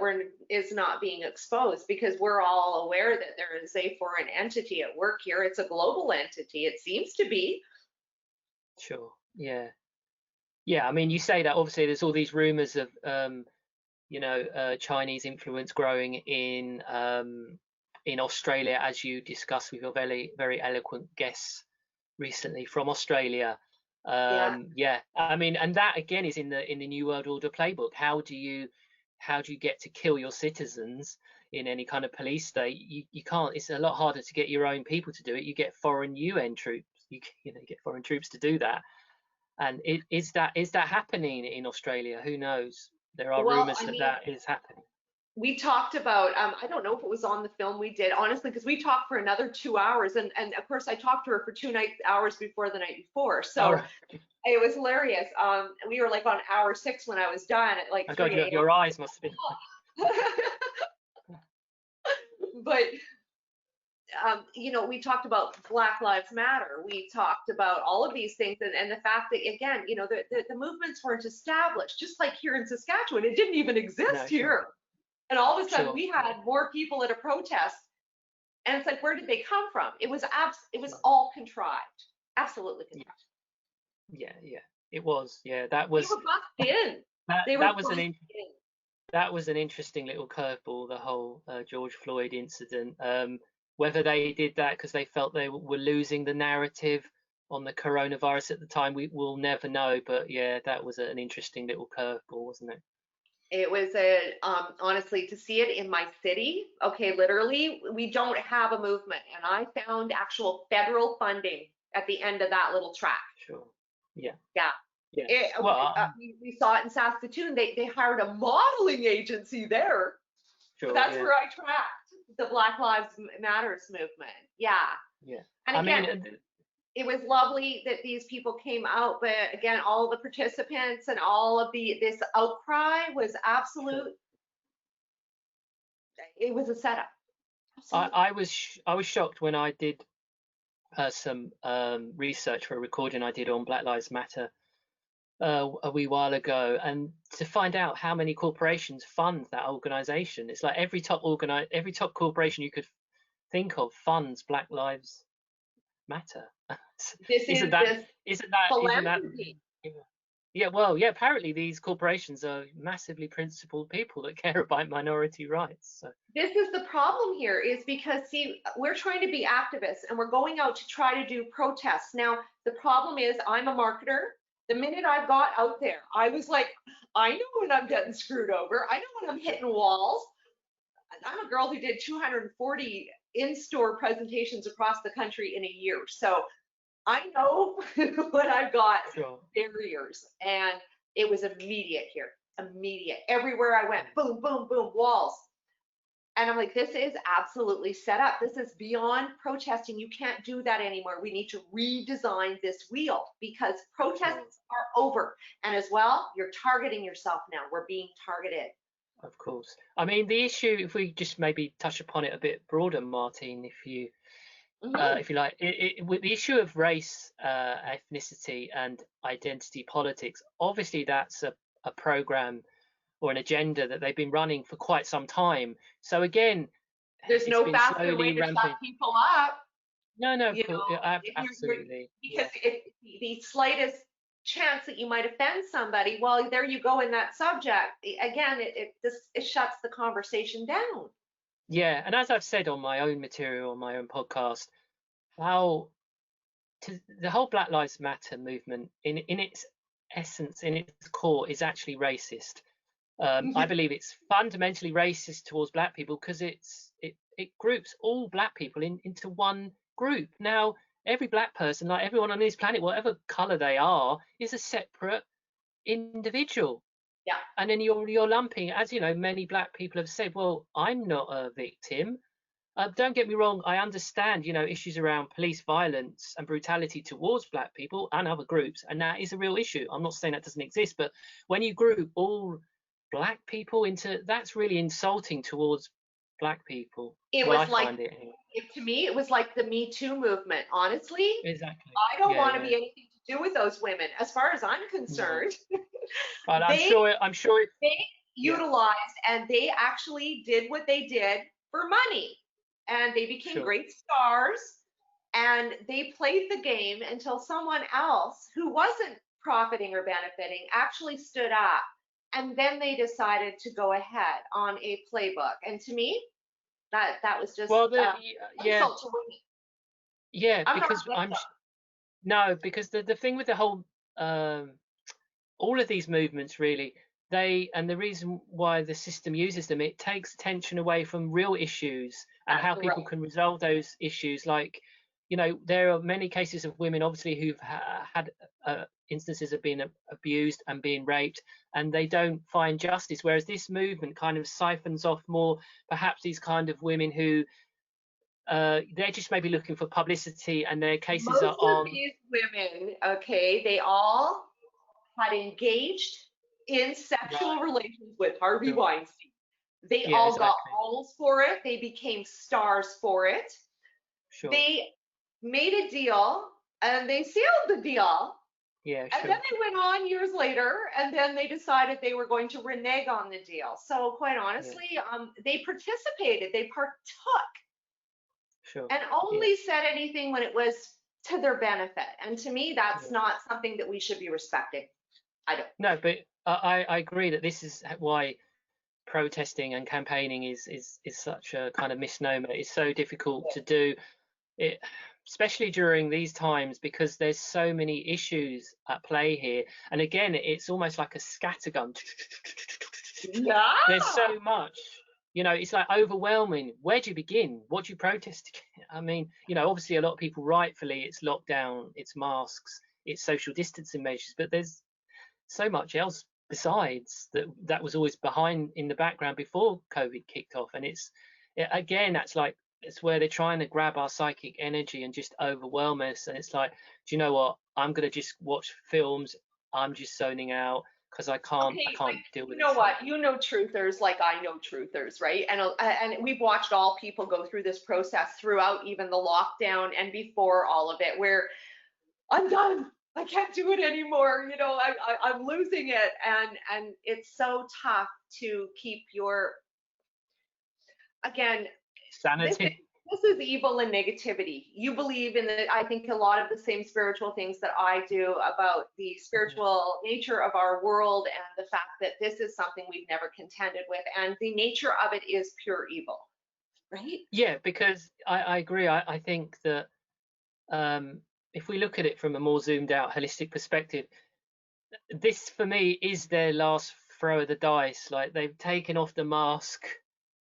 is not being exposed, because we're all aware that there is a foreign entity at work here. It's a global entity. It seems to be. Sure. Yeah. Yeah. I mean, you say that obviously there's all these rumors of Chinese influence growing in Australia, as you discussed with your very, very eloquent guests recently from Australia. Yeah. Yeah, I mean, and that again is in the New World Order playbook. How do you get to kill your citizens in any kind of police state? You can't. It's a lot harder to get your own people to do it. You get foreign UN troops. You get foreign troops to do that. And is that happening in Australia? Who knows? There are Well, rumors I that mean, that is happening. we talked about, I don't know if it was on the film we did, honestly, because we talked for another 2 hours. And of course, I talked to her for 2 hours before the night before. All So right. it was hilarious. We were like on hour 6 when I was done at like Oh 3 God, a.m. your eyes must have been. But we talked about Black Lives Matter. We talked about all of these things, and the fact that, again, the movements weren't established, just like here in Saskatchewan. It didn't even exist No, here. sure. And all of a sudden Sure. we had more people at a protest. And it's like, where did they come from? It was all contrived. Absolutely contrived. Yeah, it was. Yeah, that They was were buffed in. that was an interesting little curveball, the whole George Floyd incident. Whether they did that because they felt they were losing the narrative on the coronavirus at the time, we will never know. But yeah, that was an interesting little curveball, wasn't it? It was honestly, to see it in my city, okay, literally, we don't have a movement. And I found actual federal funding at the end of that little track. Sure. Yeah. Yeah. We saw it in Saskatoon. They hired a modeling agency there. Sure, that's where I tracked the Black Lives Matters movement. Yeah. Yeah. And again, it was lovely that these people came out, but again, all the participants and all of this outcry was absolute. Sure. It was a setup. I was shocked when I did some research for a recording I did on Black Lives Matter a wee while ago, and to find out how many corporations fund that organization. It's like every top corporation you could think of funds Black Lives Matter. Isn't that yeah, well, yeah, apparently these corporations are massively principled people that care about minority rights. So this is the problem here, is because, see, we're trying to be activists and we're going out to try to do protests. Now, the problem is I'm a marketer. The minute I got out there, I was like, I know when I'm getting screwed over. I know when I'm hitting walls. I'm a girl who did 240 in-store presentations across the country in a year. So I know when I've got barriers, and it was immediate here, immediate. Everywhere I went, boom, boom, boom, walls. And I'm like, this is absolutely set up. This is beyond protesting. You can't do that anymore. We need to redesign this wheel, because protests are over. And as well, you're targeting yourself now. We're being targeted. Of course. I mean, the issue, if we just maybe touch upon it a bit broader, Martine, if you like, with the issue of race, ethnicity, and identity politics, obviously that's a program or an agenda that they've been running for quite some time. So again, there's no faster way to shut people up. No, absolutely. Because if the slightest chance that you might offend somebody, well, there you go in that subject. Again, it shuts the conversation down. Yeah, and as I've said on my own material, on my own podcast, the whole Black Lives Matter movement, in its essence, in its core, is actually racist. I believe it's fundamentally racist towards Black people because it groups all Black people into one group. Now, every Black person, like everyone on this planet, whatever color they are, is a separate individual. Yeah. And then you're lumping, as you know, many Black people have said, well, I'm not a victim. Don't get me wrong, I understand, issues around police violence and brutality towards Black people and other groups, and that is a real issue. I'm not saying that doesn't exist, but when you group all Black people into, that's really insulting towards Black people. It was to me, it was like the Me Too movement. Honestly, exactly. I don't want to be anything to do with those women. As far as I'm No. concerned, But they I'm sure it, they yeah, utilized and they actually did what they did for money. And they became sure. great stars and they played the game until someone else who wasn't profiting or benefiting actually stood up. And then they decided to go ahead on a playbook. And to me, that was just Well, yeah, insult to women. yeah, I'm not a because victim. no, because the thing with the whole um all of these movements really, and the reason why the system uses them, it takes attention away from real issues and That's how people right. can resolve those issues. Like, there are many cases of women obviously who've had instances of being abused and being raped, and they don't find justice, whereas this movement kind of siphons off more perhaps these kind of women who they're just maybe looking for publicity and their cases are Most of on. these women, okay, they all had engaged in sexual Right, relations with Harvey sure. Weinstein. They Yeah, all got exactly. roles for it. They became stars for it. Sure. They made a deal and they sealed the deal. Yeah, And then sure. they went on years later and then they decided they were going to renege on the deal. So, quite Yeah, honestly, they participated, they partook, sure. and Yeah, only said anything when it was to their benefit. And to me, that's yeah. not something that we should be respecting. I don't. No, but I agree that this is why protesting and campaigning is such a kind of misnomer. It's so difficult to do it, especially during these times, because there's so many issues at play here. And again, it's almost like a scattergun. There's Yeah. so much, it's like overwhelming. Where do you begin? What do you protest against? I mean, obviously a lot of people rightfully, it's lockdown, it's masks, it's social distancing measures, but there's so much else besides that was always behind in the background before COVID kicked off. And again, that's like, it's where they're trying to grab our psychic energy and just overwhelm us. And it's like, do you know what? I'm gonna just watch films. I'm just zoning out because I Okay, like can't deal you with know this what? anymore. You know truthers like I know truthers, right? And we've watched all people go through this process throughout even the lockdown and before all of it, where I'm done. I can't do it anymore. I'm losing it, and it's so tough to keep your again. This is Sanity. this is evil and negativity. You believe in the, I think, a lot of the same spiritual things that I do about the Mhm. spiritual nature of our world and the fact that this is something we've never contended with, and the nature of it is pure evil, right? Yeah, because I agree. I think that if we look at it from a more zoomed out, holistic perspective, this for me is their last throw of the dice. Like, they've taken off the mask,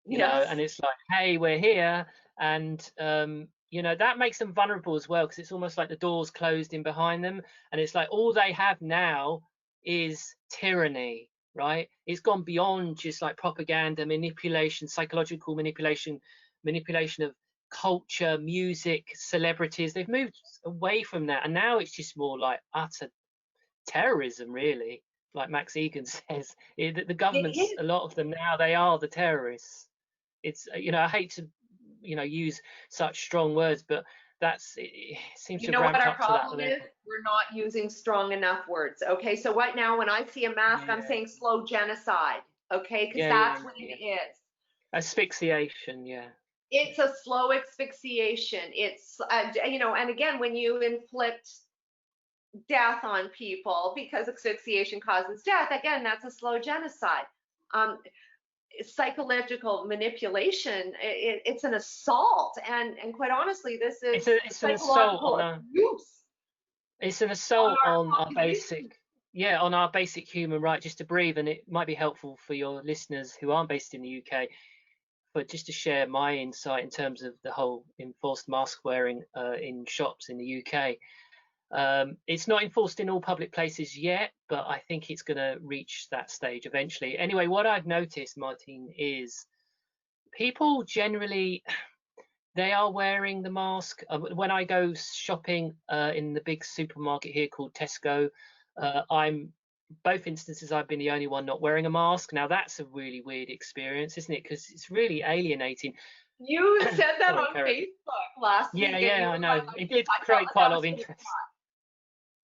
and Yes. it's like, hey, we're here. And that makes them vulnerable as well, because it's almost like the door's closed in behind them, and it's like all they have now is tyranny, right? It's gone beyond just like propaganda, manipulation, psychological manipulation of culture, music, celebrities. They've moved away from that, and now it's just more like utter terrorism, really. Like Max Egan says, the It governments, is. a lot of them now, they are the terrorists. It's, I hate to, use such strong words, but it seems You to have know what ramped our up to that problem is? level. We're not using strong enough words. Okay, so right now when I see a mask, I'm Yeah, saying slow genocide. Okay, because yeah, yeah, that's what yeah. it is. Asphyxiation, yeah, It's a slow asphyxiation. And again, when you inflict death on people because asphyxiation causes death, again, that's a slow genocide. Um, Psychological manipulation, it's an assault. And quite honestly, this is it's an assault psychological on abuse on our on our basic, population. on our basic human right just to breathe. And it might be helpful for your listeners who aren't based in the UK, but just to share my insight in terms of the whole enforced mask wearing in shops in the UK. It's not enforced in all public places yet, but I think it's going to reach that stage eventually. Anyway, what I've noticed, Martin, is people generally, they are wearing the mask. When I go shopping in the big supermarket here called Tesco, I'm both instances I've been the only one not wearing a mask. Now that's a really weird experience, isn't it? Because it's really alienating. You said that Sorry, on carry on. Facebook last Yeah, week, and you yeah, I were like, know. It did I felt create that quite a that lot was of going to interest.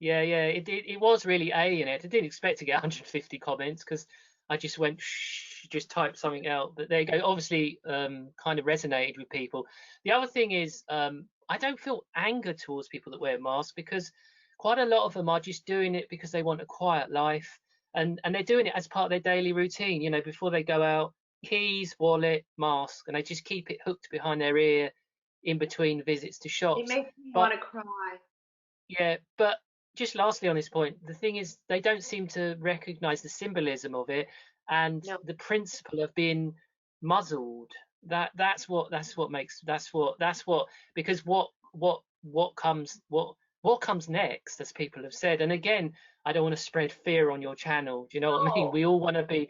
Yeah, yeah, it was really alien. I didn't expect to get 150 comments because I just went shh, just typed something out. But there you go. Obviously, kind of resonated with people. The other thing is, I don't feel anger towards people that wear masks because quite a lot of them are just doing it because they want a quiet life, and they're doing it as part of their daily routine. You know, before they go out, keys, wallet, mask, and they just keep it hooked behind their ear in between visits to It shops. makes me But want to cry. yeah, but just lastly on this point, the thing is they don't seem to recognize the symbolism of it and No. the principle of being muzzled. That's what makes that's what because what comes next, as people have said. And again, I don't want to spread fear on your channel. Do you know what I mean? No. We all Look want to at me.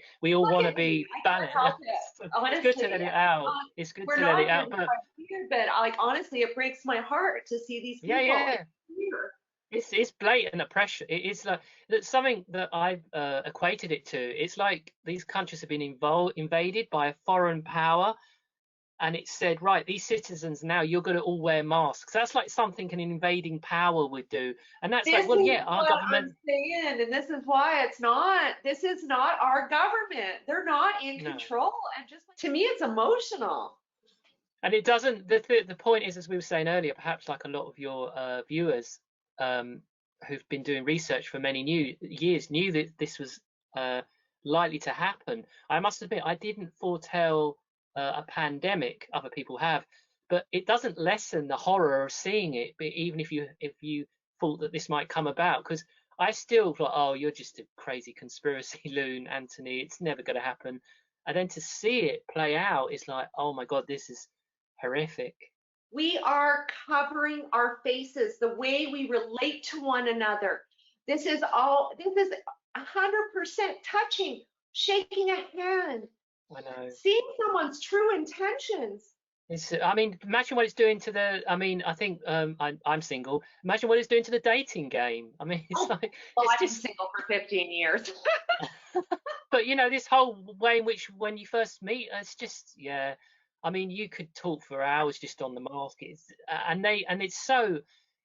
be I can't balanced. help it. It's good to Honestly, let it out. um, It's good we're to let it not out. driven But by fear, but like honestly, it breaks my heart to see these yeah, people. yeah. It's fear. It's blatant oppression. It's like that's something that I've equated it to. It's like these countries have been invaded by a foreign power, and it said, right, these citizens now you're going to all wear masks. That's like something an invading power would do, and that's This like, well, is yeah, our what I'm government, saying, and this is why it's not. This is not our government. They're not in no, control. And just to me, it's emotional. and it doesn't. The point is, as we were saying earlier, perhaps like a lot of your viewers um, who've been doing research for many new years knew that this was uh, likely to happen. I must admit, I didn't foretell a pandemic. Other people have, but it doesn't lessen the horror of seeing it. But even if you thought that this might come about, because I still thought, oh, you're just a crazy conspiracy loon, Anthony. It's never going to happen. And then to see it play out is like, oh my God, this is horrific. We are covering our faces, the way we relate to one another. This is 100% touching, shaking a hand, I know. seeing someone's true intentions. I mean, imagine what it's doing to the. I mean, I think I'm single. Imagine what it's doing to the dating game. I mean, it's Oh, like well, it's I've been just. single for 15 years. But you know, this whole way in which when you first meet, it's just yeah. I mean, you could talk for hours just on the mask. And it's so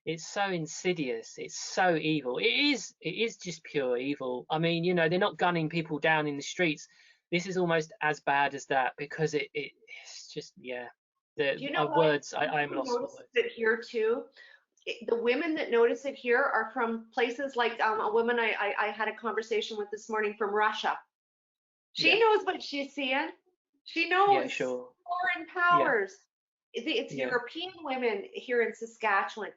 insidious. It's so evil. It is just pure evil. I mean, you know, they're not gunning people down in the streets. This is almost as bad as that because it's just yeah. Do you know what? Words. You know I'm who lost for notices words. it here too? The women that notice it here are from places like a woman I had a conversation with this morning from Russia. Yeah. She knows what she's seeing. She Yeah. knows Sure. foreign Yeah. powers. It's Yeah. European women here in Saskatchewan.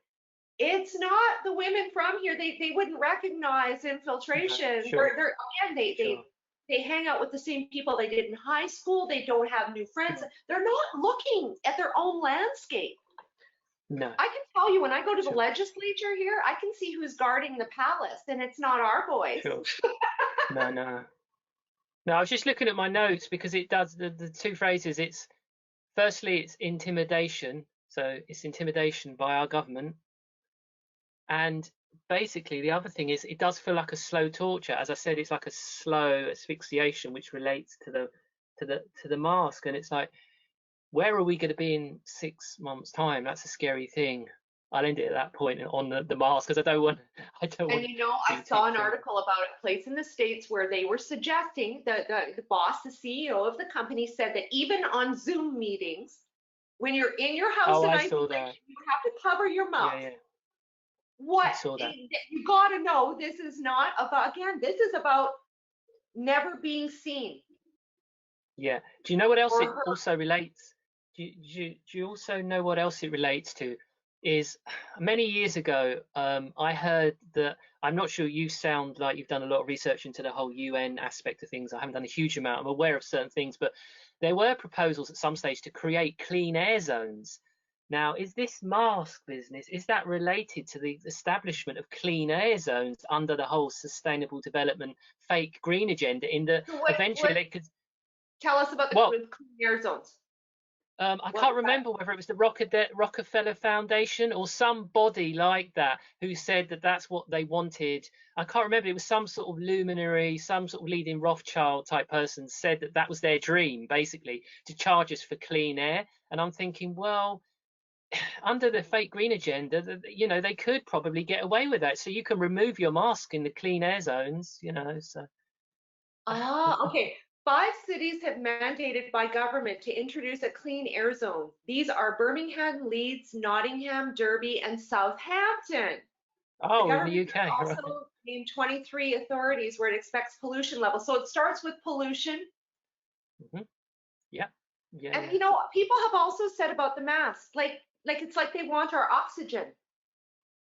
It's not the women from here. They wouldn't recognize No. infiltration. Sure. They're again Sure. they hang out with the same people they did in high school. They don't have new friends. Sure. They're not looking at their own landscape. No. I can tell you when I go to the Sure. legislature here, I can see who's guarding the palace, and it's not our boys. Sure. No. No. No. I was just looking at my notes because it does the two phrases. It's firstly, it's intimidation. So it's intimidation by our government. And basically, the other thing is it does feel like a slow torture. As I said, it's like a slow asphyxiation, which relates to the mask. And it's like, where are we going to be in 6 months' time? That's a scary thing. I'll end it at that point on the mask because I don't And want you know, I to saw keep an thinking. article about a place in the States where they were suggesting the boss, the CEO of the company said that even on Zoom meetings, when you're in your house Oh, in I saw that. isolation, you have to cover your Yeah, mouth. yeah, I What saw that. you got to know, this is not about, again, this is about never being seen Yeah. Do you know what else or it heard. also relates? Do you also know what else it relates to? Is many years ago, I heard that I'm not sure you sound like you've done a lot of research into the whole UN aspect of things. I haven't done a huge amount. I'm aware of certain things, but there were proposals at some stage to create clean air zones. Now, is this mask business, is that related to the establishment of clean air zones under the whole sustainable development fake green agenda in the So eventually what, they could tell us about well, the clean air zones. I What can't was that? remember whether it was the Rockefeller Foundation or somebody like that who said that that's what they wanted. I can't remember. It was some sort of luminary, some sort of leading Rothschild type person said that that was their dream, basically, to charge us for clean air. And I'm thinking, well, under the fake green agenda, you know, they could probably get away with that. So you can remove your mask in the clean air zones, you know. So Okay. 5 cities have mandated by government to introduce a clean air zone. These are Birmingham, Leeds, Nottingham, Derby, and Southampton. The oh, in the government has UK, right? also named 23 authorities where it expects pollution levels. So it starts with pollution. Hmm. Yeah, yeah, And yeah, you know, people have also said about the masks, like it's like they want our oxygen.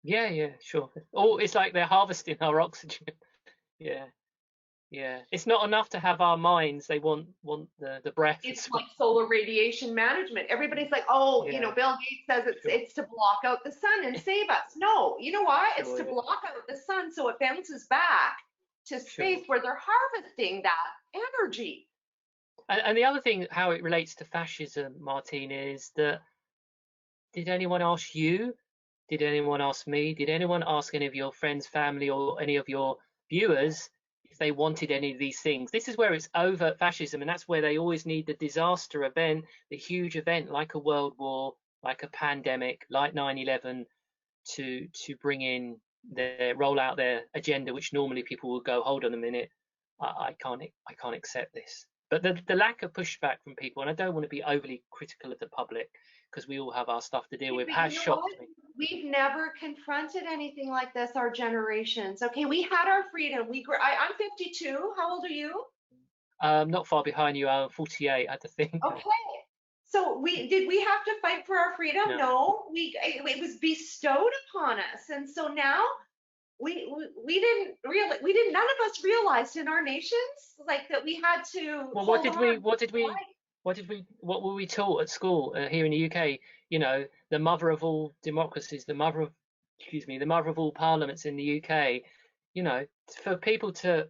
yeah, yeah. Sure. Oh, it's like they're harvesting our oxygen. Yeah, yeah. It's not enough to have our minds. They want the breath It's as like well. solar radiation management. Everybody's like, oh, you know, Yeah, Bill Gates says it's sure, it's to block out the sun and save us. No, you know why? It's sure, to yeah, block out the sun so it bounces back to sure. space where they're harvesting that energy. And the other thing, how it relates to fascism, Martine, is that did anyone ask you? Did anyone ask me? Did anyone ask any of your friends, family, or any of your viewers if they wanted any of these things? This is where it's overt fascism, and that's where they always need the disaster event, the huge event like a world war, like a pandemic, like 9/11, to bring in their roll out their agenda, which normally people will go, hold on a minute, I can't accept this. But the lack of pushback from people, and I don't want to be overly critical of the public because we all have our stuff to deal Okay, with, but has you know what? shocked me. We've never confronted anything like this, our generations. Okay, we had our freedom. I'm 52. How old are you? Not far behind you, I'm 48, I had to think. Okay. So we have to fight for our freedom? No. No, it was bestowed upon us. And so now we didn't really none of us realized in our nations like that we had to Well, hold on. what were we taught at school here in the UK? You know, the mother of all democracies, the mother of all parliaments in the UK. You know, for people to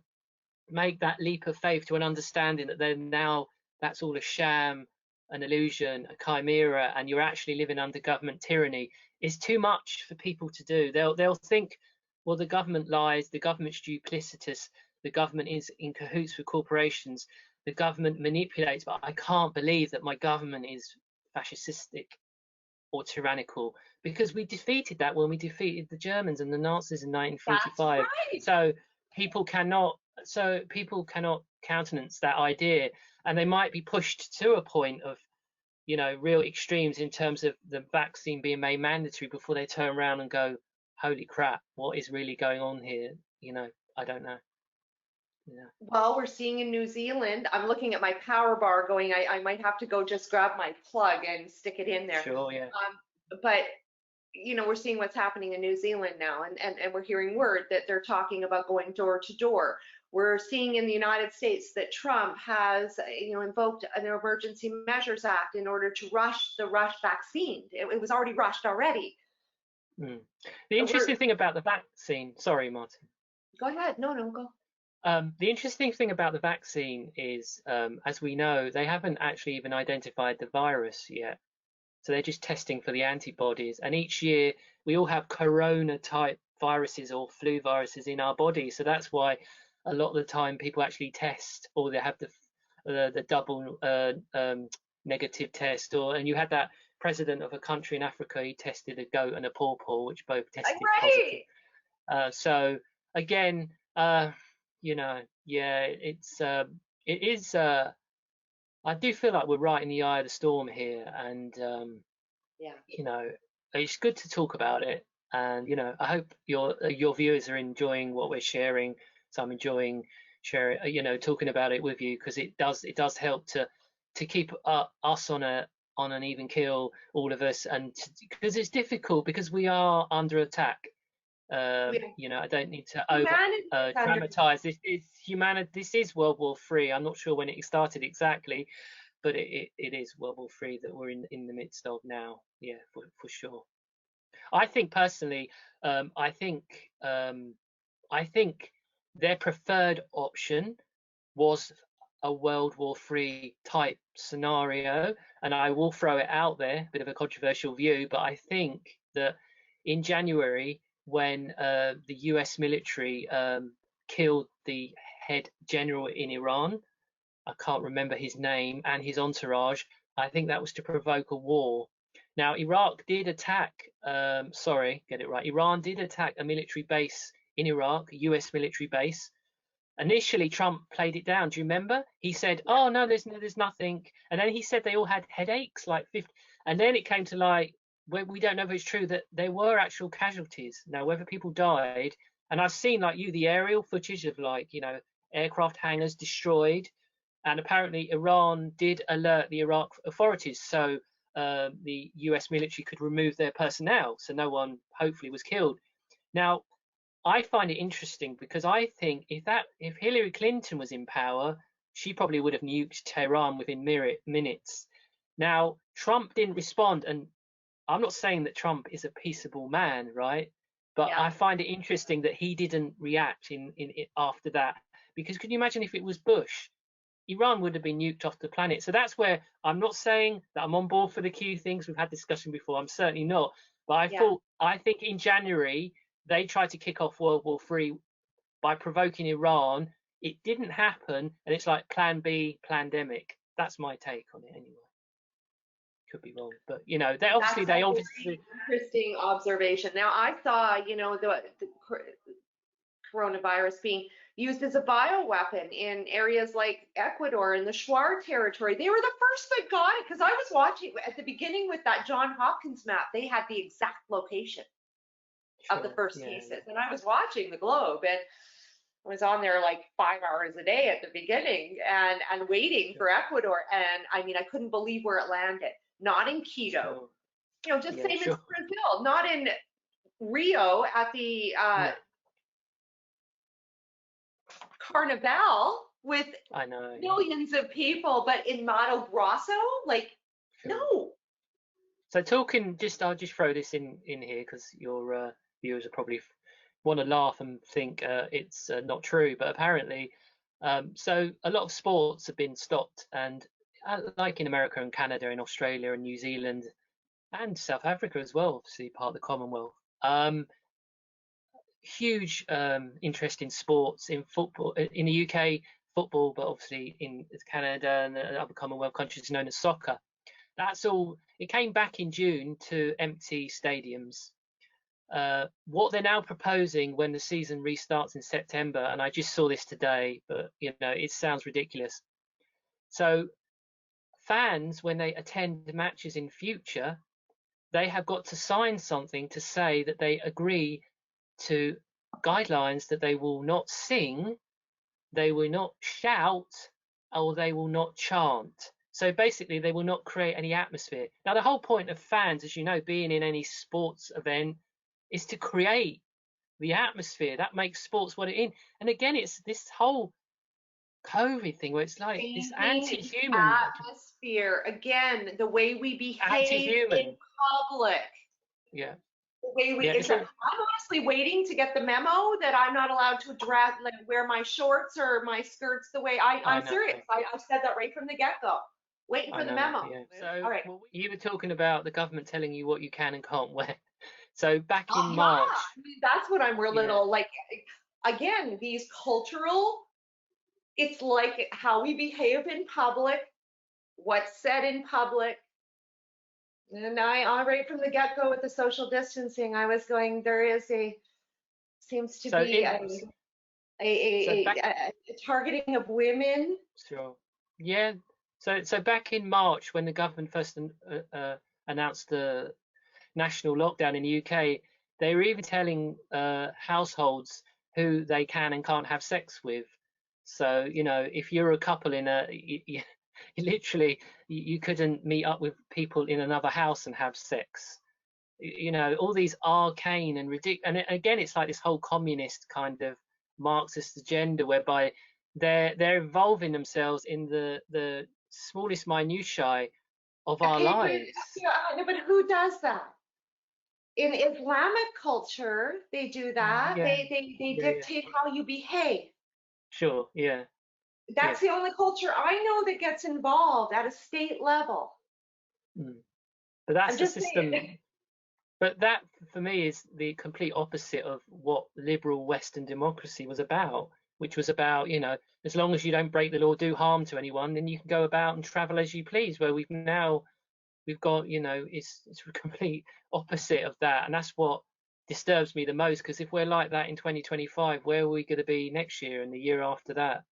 make that leap of faith to an understanding that then now that's all a sham, an illusion, a chimera, and you're actually living under government tyranny is too much for people to do. They'll think, well, the government lies, the government's duplicitous, the government is in cahoots with corporations, the government manipulates, but I can't believe that my government is fascistic or tyrannical because we defeated that when we defeated the Germans and the Nazis in That's 1945. right. So people cannot people cannot countenance that idea, and they might be pushed to a point of, you know, real extremes in terms of the vaccine being made mandatory before they turn around and go, holy crap, what is really going on here? You know, I don't know. Yeah, Well, we're seeing in New Zealand, I'm looking at my power bar going, I might have to go just grab my plug and stick it in there. sure, yeah. But you know, we're seeing what's happening in New Zealand now, and we're hearing word that they're talking about going door to door. We're seeing in the United States that Trump has, you know, invoked an Emergency Measures Act in order to rush the rush vaccine. It was already rushed already. Mm. The We're interesting thing about the vaccine, sorry, Martin. Go ahead. No, no, go. The interesting thing about the vaccine is, as we know, they haven't actually even identified the virus yet. So they're just testing for the antibodies. And each year we all have corona type viruses or flu viruses in our body. So that's why a lot of the time people actually test, or they have the double negative test. And you had that president of a country in Africa, he tested a goat and a pawpaw, which both tested positive. Right. So again, you know, yeah, it is. I do feel like we're right in the eye of the storm here, and Yeah. you know, it's good to talk about it. And you know, I hope your viewers are enjoying what we're sharing. So I'm enjoying sharing, you know, talking about it with you because it does help to keep us on an even keel, all of us, and because it's difficult because we are under attack. We You know, I don't need to over Humanity is under. dramatize this. Is humanity. This is World War III. I'm not sure when it started exactly, but it is World War III that we're in the midst of now. Yeah, for sure. I think personally, I think I think their preferred option was a World War III type scenario, and I will throw it out there, bit of a controversial view, but I think that in January, when the US military killed the head general in Iran, I can't remember his name, and his entourage, I think that was to provoke a war. Now, Iraq did attack, sorry, get it right. Iran did attack a military base in Iraq, a US military base. Initially, Trump played it down. Do you remember? He said, "Oh no, there's nothing," and then he said they all had headaches, like 50. And then it came to light, we don't know if it's true, that there were actual casualties. Now, whether people died, and I've seen, like you, the aerial footage of, like, you know, aircraft hangars destroyed, and apparently Iran did alert the Iraq authorities, so the US military could remove their personnel, so no one hopefully was killed. Now, I find it interesting because I think if Hillary Clinton was in power, she probably would have nuked Tehran within minutes. Now, Trump didn't respond, and I'm not saying that Trump is a peaceable man, right? But Yeah. I find it interesting that he didn't react in after that, because could you imagine if it was Bush? Iran would have been nuked off the planet. So that's where I'm not saying that I'm on board for the Q things. We've had discussion before. I'm certainly not. But I think in January they tried to kick off World War III by provoking Iran. It didn't happen, and it's like Plan B, pandemic. That's my take on it, anyway. Could be wrong, but you know, they obviously. Interesting observation. Now, I saw, you know, the coronavirus being used as a bioweapon in areas like Ecuador and the Shuar territory. They were the first that got it, because I was watching at the beginning with that John Hopkins map. They had the exact location of the first cases, and I was watching the globe, and I was on there like 5 hours a day at the beginning, and waiting for Ecuador. And I mean, I couldn't believe where it landed. Not in Quito, you know, just same as Brazil. Not in Rio at the Carnival with millions of people, but in Mato Grosso, like, no. So talking, I'll just throw this in here because your viewers will probably want to laugh and think it's not true, but apparently, so a lot of sports have been stopped, and like in America and Canada and Australia and New Zealand and South Africa as well, obviously part of the Commonwealth. Huge interest in sports, in football in the UK, football, but obviously in Canada and the other Commonwealth countries known as soccer. That's all. It came back in June to empty stadiums. What they're now proposing when the season restarts in September, and I just saw this today, but you know, it sounds ridiculous. So fans, when they attend the matches in future, they have got to sign something to say that they agree to guidelines that they will not sing, they will not shout, or they will not chant. So basically, they will not create any atmosphere. Now, the whole point of fans, as you know, being in any sports event, is to create the atmosphere that makes sports what it is. And again, it's this whole COVID thing where it's like this anti-human atmosphere. Again, the way we behave in public. Yeah. The way we interact. I'm honestly waiting to get the memo that I'm not allowed to wear my shorts or my skirts the way I'm serious. I said that right from the get-go. Waiting for the memo. Yeah. So, all right. Well, you were talking about the government telling you what you can and can't wear. So back in March. I mean, that's what I'm little like. Again, these cultural. It's like how we behave in public, what's said in public. And I right from the get-go with the social distancing, I was going, seems to be a targeting of women. Sure. Yeah. So back in March, when the government first announced the national lockdown in the UK, they were even telling households who they can and can't have sex with. So, you know, if you're a couple in literally, you couldn't meet up with people in another house and have sex. You know, all these arcane and ridiculous. And again, it's like this whole communist kind of Marxist agenda whereby they're involving themselves in the smallest minutiae of our lives. But who does that? In Islamic culture, they do that. They dictate how you behave. Sure, yeah. That's the only culture I know that gets involved at a state level. But that's the system. But that, for me, is the complete opposite of what liberal Western democracy was about, which was about, you know, as long as you don't break the law, do harm to anyone, then you can go about and travel as you please, where we've now we've got, it's a complete opposite of that, and that's what disturbs me the most. Because if we're like that in 2025, where are we going to be next year and the year after that?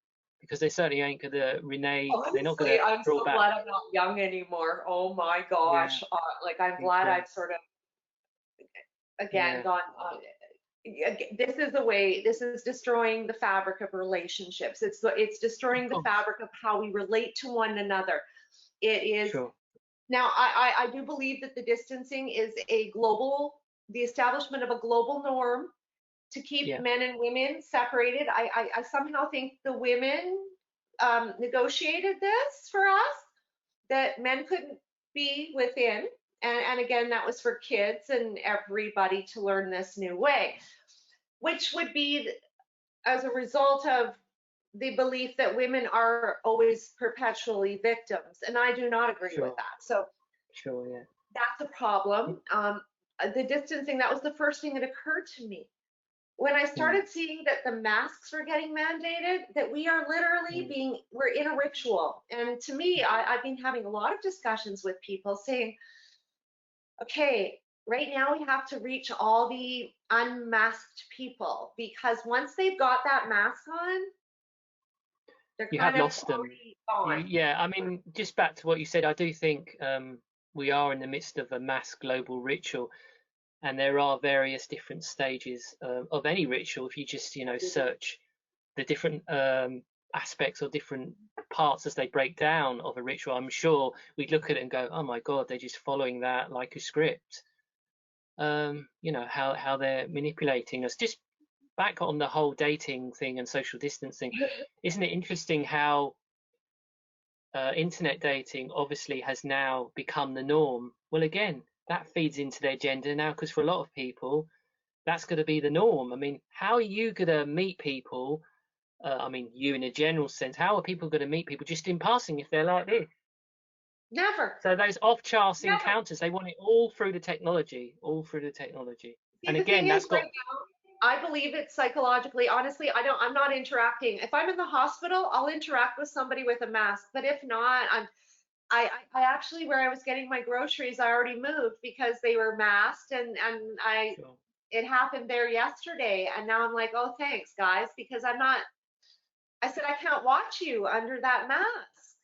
Because they certainly ain't going to renege. They're not going Honestly, to I'm draw so back. glad I'm not young anymore. Oh my Yeah, gosh. Like, I'm me glad too. I've sort of, again, Yeah, gone, this is the way, this is destroying the fabric of relationships. It's of destroying the course. fabric of how we relate to one another. It is. Sure. Now, I do believe that the distancing is the establishment of a global norm to keep Yeah. men and women separated. I somehow think the women negotiated this for us, that men couldn't be within. And again, that was for kids and everybody to learn this new way, which would be as a result of the belief that women are always perpetually victims. And I do not agree with Sure. that. So Sure. Yeah. that's a problem. The distancing, that was the first thing that occurred to me. When I Mm, started seeing that the masks were getting mandated, that we are literally mm, we're in a ritual. And to me, I've been having a lot of discussions with people saying, okay, right now we have to reach all the unmasked people, because once they've got that mask on, they're you kind have of lost them. already gone. Yeah. I mean, just back to what you said, I do think we are in the midst of a mass global ritual, and there are various different stages of any ritual. If you just, search the different aspects or different parts as they break down of a ritual, I'm sure we'd look at it and go, oh my God, they're just following that like a script. How they're manipulating us. Just back on the whole dating thing and social distancing, isn't it interesting how internet dating obviously has now become the norm? Well, again, that feeds into their gender now, because for a lot of people, that's going to be the norm. I mean, how are you going to meet people? I mean, you in a general sense, how are people going to meet people just in passing if they're like this? Never, So those off-chance never. encounters, they want it all through the technology, all through the technology. See, And the again, thing that's is, right got, now, I believe it psychologically. Honestly, I'm not interacting. If I'm in the hospital, I'll interact with somebody with a mask. But if not, I actually, where I was getting my groceries, I already moved because they were masked, and sure. it happened there yesterday, and now I'm like, oh, thanks, guys, because I'm not. I said I can't watch you under that mask.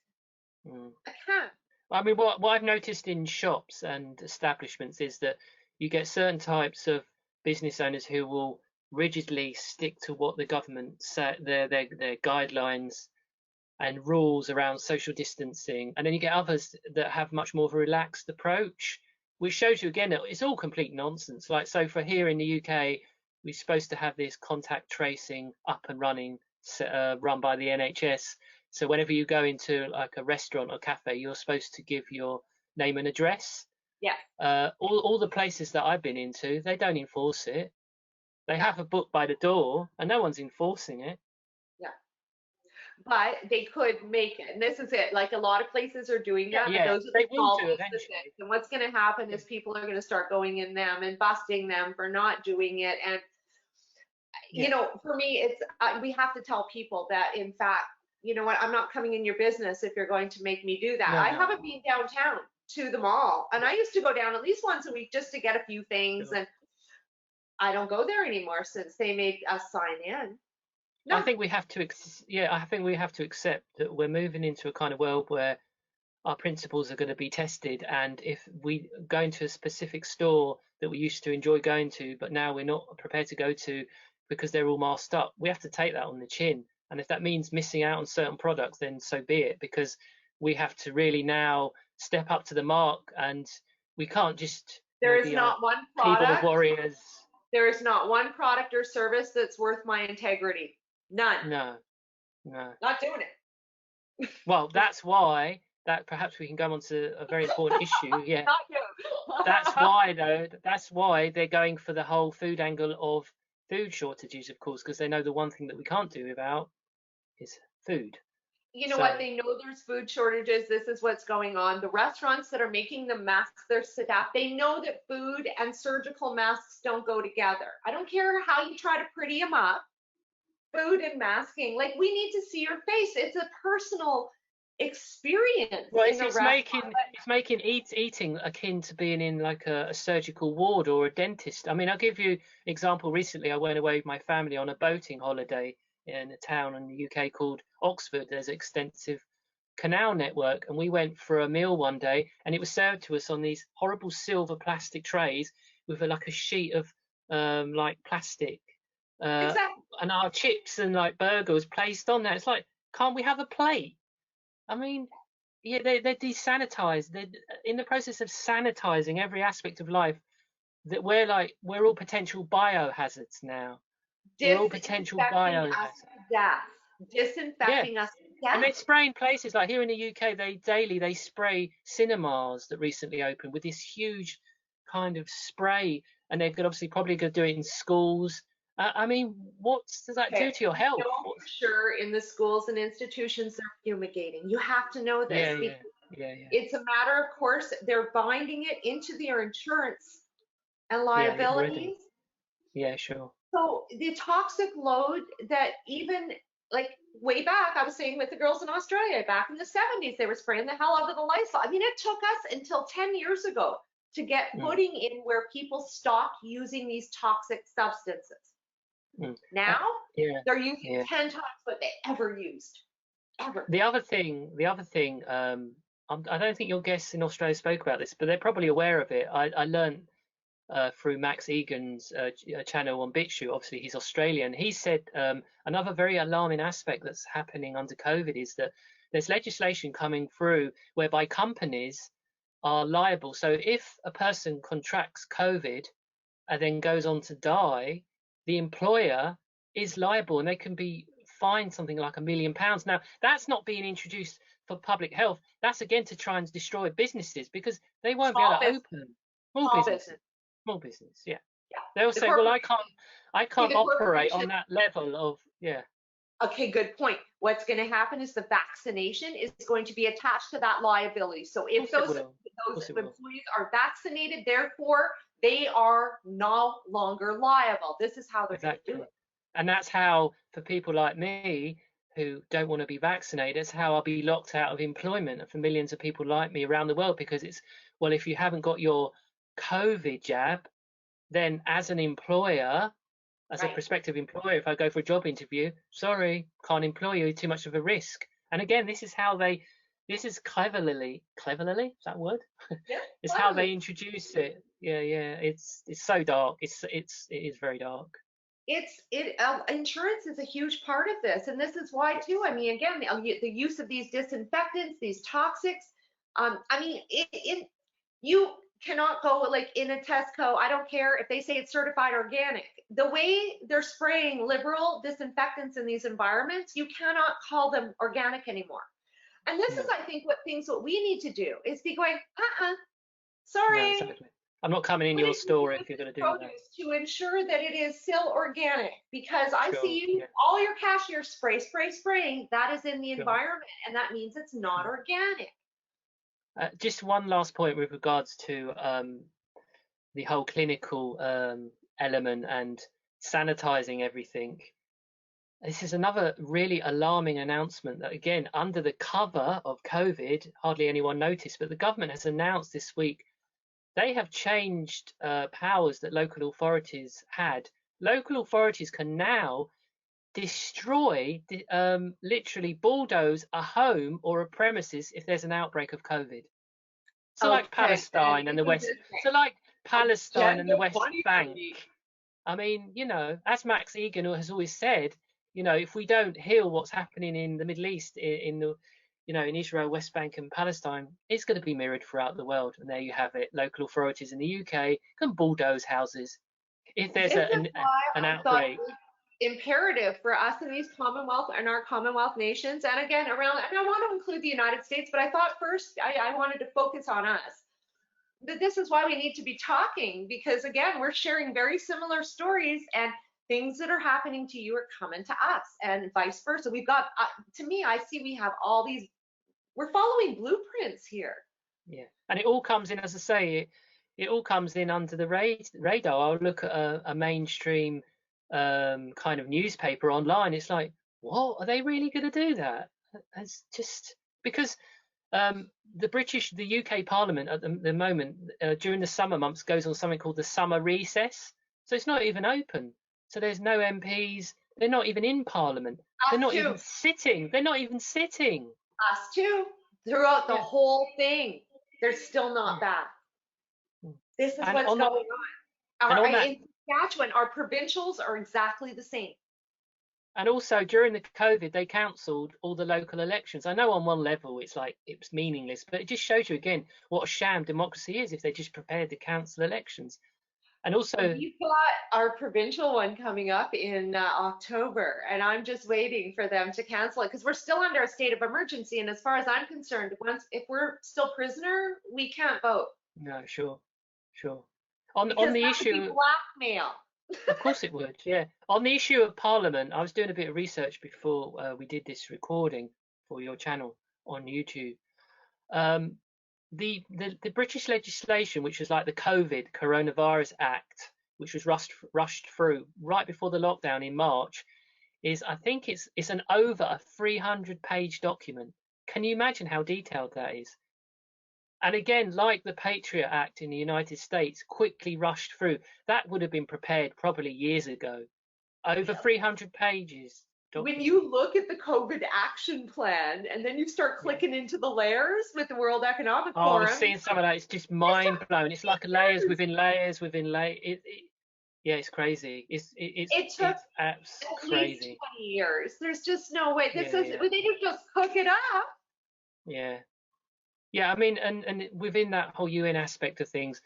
Mm. I can't. I mean, what I've noticed in shops and establishments is that you get certain types of business owners who will rigidly stick to what the government set their guidelines and rules around social distancing, and then you get others that have much more of a relaxed approach, which shows you again that it's all complete nonsense. Like, so for here in the UK, we're supposed to have this contact tracing up and running, run by the NHS. So whenever you go into like a restaurant or cafe, you're supposed to give your name and address. Yeah, All the places that I've been into, they don't enforce it. They yeah, have a book by the door, and no one's enforcing it. yeah. But they could make it. And this is it. Like, a lot of places are doing Yeah, that, but yeah, those are the they will small do businesses. eventually. And what's going to happen Yeah, is people are going to start going in them and busting them for not doing it. And, yeah. for me, it's we have to tell people that, in fact, you know what, I'm not coming in your business if you're going to make me do that. No, I no, haven't been downtown to the mall, and I used to go down at least once a week just to get a few things. sure. And I don't go there anymore since they made us sign in. I No, think we have to, yeah, I think we have to accept that we're moving into a kind of world where our principles are going to be tested. And if we go into a specific store that we used to enjoy going to, but now we're not prepared to go to because they're all masked up, we have to take that on the chin. And if that means missing out on certain products, then so be it, because we have to really now step up to the mark, and we can't just, there is be a not one keyboard product. warriors. There is not one product or service that's worth my integrity. None. No, no. Not doing it. Well, that's why that perhaps we can go on to a very important issue. Yeah, Not you. that's why though. That's why they're going for the whole food angle of food shortages, of course, because they know the one thing that we can't do without is food. You know what? So They know there's food shortages. This is what's going on. The restaurants that are making the masks, their staff, they know that food and surgical masks don't go together. I don't care how you try to pretty them up. Food and masking, like, we need to see your face. It's a personal. experience Well, in a restaurant. it's making eating akin to being in like a surgical ward or a dentist. I mean, I'll give you example. Recently, I went away with my family on a boating holiday in a town in the UK called Oxford. There's an extensive canal network, and we went for a meal one day, and it was served to us on these horrible silver plastic trays with like a sheet of like plastic, uh, Exactly. and our chips and like burger was placed on there. It's like, can't we have a plate? I mean, yeah, they're desanitized. They're in the process of sanitizing every aspect of life. That we're all potential biohazards now. We're all potential Disinfecting us biohazards. to death. Yeah, Disinfecting us to and they're death. spraying places like here in the UK. They spray cinemas that recently opened with this huge kind of spray, and they're obviously probably going to do it in schools. I mean, what does that do Okay, to your we health? know for sure in the schools and institutions they're fumigating. You have to know this Yeah, yeah, because yeah, yeah, it's a matter of course they're binding it into their insurance and yeah, yeah, already. liabilities. Yeah, sure. So the toxic load that even like way back, I was saying with the girls in Australia back in the 70s, they were spraying the hell out of the Lysol. I mean, it took us until 10 years ago to get Mm, footing in where people stopped using these toxic substances. mm. Uh, Now yeah, they're using yeah. 10 times what they ever used, ever. The other thing, I don't think your guests in Australia spoke about this, but they're probably aware of it. I learned through Max Egan's channel on BitChute. Obviously, he's Australian. He said another very alarming aspect that's happening under COVID is that there's legislation coming through whereby companies are liable. So if a person contracts COVID and then goes on to die, the employer is liable and they can be fined something like £1 million. Now, that's not being introduced for public health. That's again to try and destroy businesses because they won't be able Small to business, open small small businesses. business. Small business, yeah. Yeah. They'll The say, well, corporate, I see can't the operate corporation. on that level of, yeah, Okay, good point. What's going to happen is the vaccination is going to be attached to that liability. So of if course it those will. Of those course it will. employees are vaccinated, therefore they are no longer liable. This is how they're going to do Exactly. it. And that's how, for people like me who don't want to be vaccinated, that's how I'll be locked out of employment, and for millions of people like me around the world, because it's, well, if you haven't got your COVID jab, then as an employer, as a Right. prospective employer, if I go for a job interview, sorry, can't employ you, too much of a risk. And again, this is cleverly, is that a word? Yeah. It's how they Cleverly. introduce it. Yeah, yeah. It's so dark. It is very dark. Insurance is a huge part of this, and this is why too. I mean, again, the use of these disinfectants, these toxics. I mean, you cannot go like in a Tesco. I don't care if they say it's certified organic. The way they're spraying liberal disinfectants in these environments, you cannot call them organic anymore. And this is, No, I think, what we need to do is be going, no, sorry, exactly. I'm not coming in what your did you do store with if you're this going to do that. produce to ensure that it is still organic? Because I Sure. see you, Yeah. all your cashier spraying, that is in the Sure. environment, and that means it's not Yeah. organic. Just one last point with regards to the whole clinical element and sanitizing everything. This is another really alarming announcement that, again, under the cover of COVID, hardly anyone noticed, but the government has announced this week they have changed powers that local authorities had. Local authorities can now destroy, literally bulldoze a home or a premises if there's an outbreak of COVID. So like Okay, and Palestine and the isn't West, this so like Palestine and agenda the West funny for Bank. me? I mean, as Max Egan has always said, if we don't heal what's happening in the Middle East, in the, in Israel, West Bank, and Palestine, it's going to be mirrored throughout the world. And there you have it. Local authorities in the UK can bulldoze houses if there's This is why an I thought outbreak. it was imperative for us in these Commonwealth and our Commonwealth nations, and again around, and I want to include the United States, but I thought first I wanted to focus on us. This is why we need to be talking, because again, we're sharing very similar stories, and things that are happening to you are coming to us, and vice versa. We've got, to me, I see we have all these, we're following blueprints here. Yeah, and it all comes in, as I say, it all comes in under the radar. I'll look at a mainstream kind of newspaper online. It's like, what, are they really going to do that? It's just because the UK Parliament at the moment during the summer months goes on something called the summer recess, so it's not even open. So there's no MPs. They're not even in Parliament. They're Us not too. even sitting. They're not even sitting. Us too. Throughout the Yeah. whole thing, they're still not Mm. back. This is And what's on that, going on. and on that, In Saskatchewan, our provincials are exactly the same. and also during the COVID, they cancelled all the local elections. I know on one level it's like it's meaningless, but it just shows you again what a sham democracy is if they're just prepared to cancel elections. And also, We've got our provincial one coming up in October, and I'm just waiting for them to cancel it because we're still under a state of emergency. And as far as I'm concerned, if we're still prisoner, we can't vote no, sure, sure. On because the that would be issue, blackmail. of course it would, yeah. On the issue of Parliament, I was doing a bit of research before we did this recording for your channel on YouTube. Um, the British legislation, which was like the Coronavirus Act, which was rushed through right before the lockdown in March, is I think it's an over a 300-page document. Can you imagine how detailed that is? And again, like the Patriot Act in the United States, quickly rushed through. That would have been prepared probably years ago. Over 300 pages When document. you look at the COVID action plan and then you start Yeah. clicking into the layers with the World Economic Oh, I was Forum, seeing some of that. It's just mind blowing. It's like layers within layers within layers. Yeah, it's crazy. it took It's abs at least crazy. 20 years. There's just no way. This Yeah, is, yeah, they didn't just cook it up. yeah. Yeah, I mean, and within that whole UN aspect of things,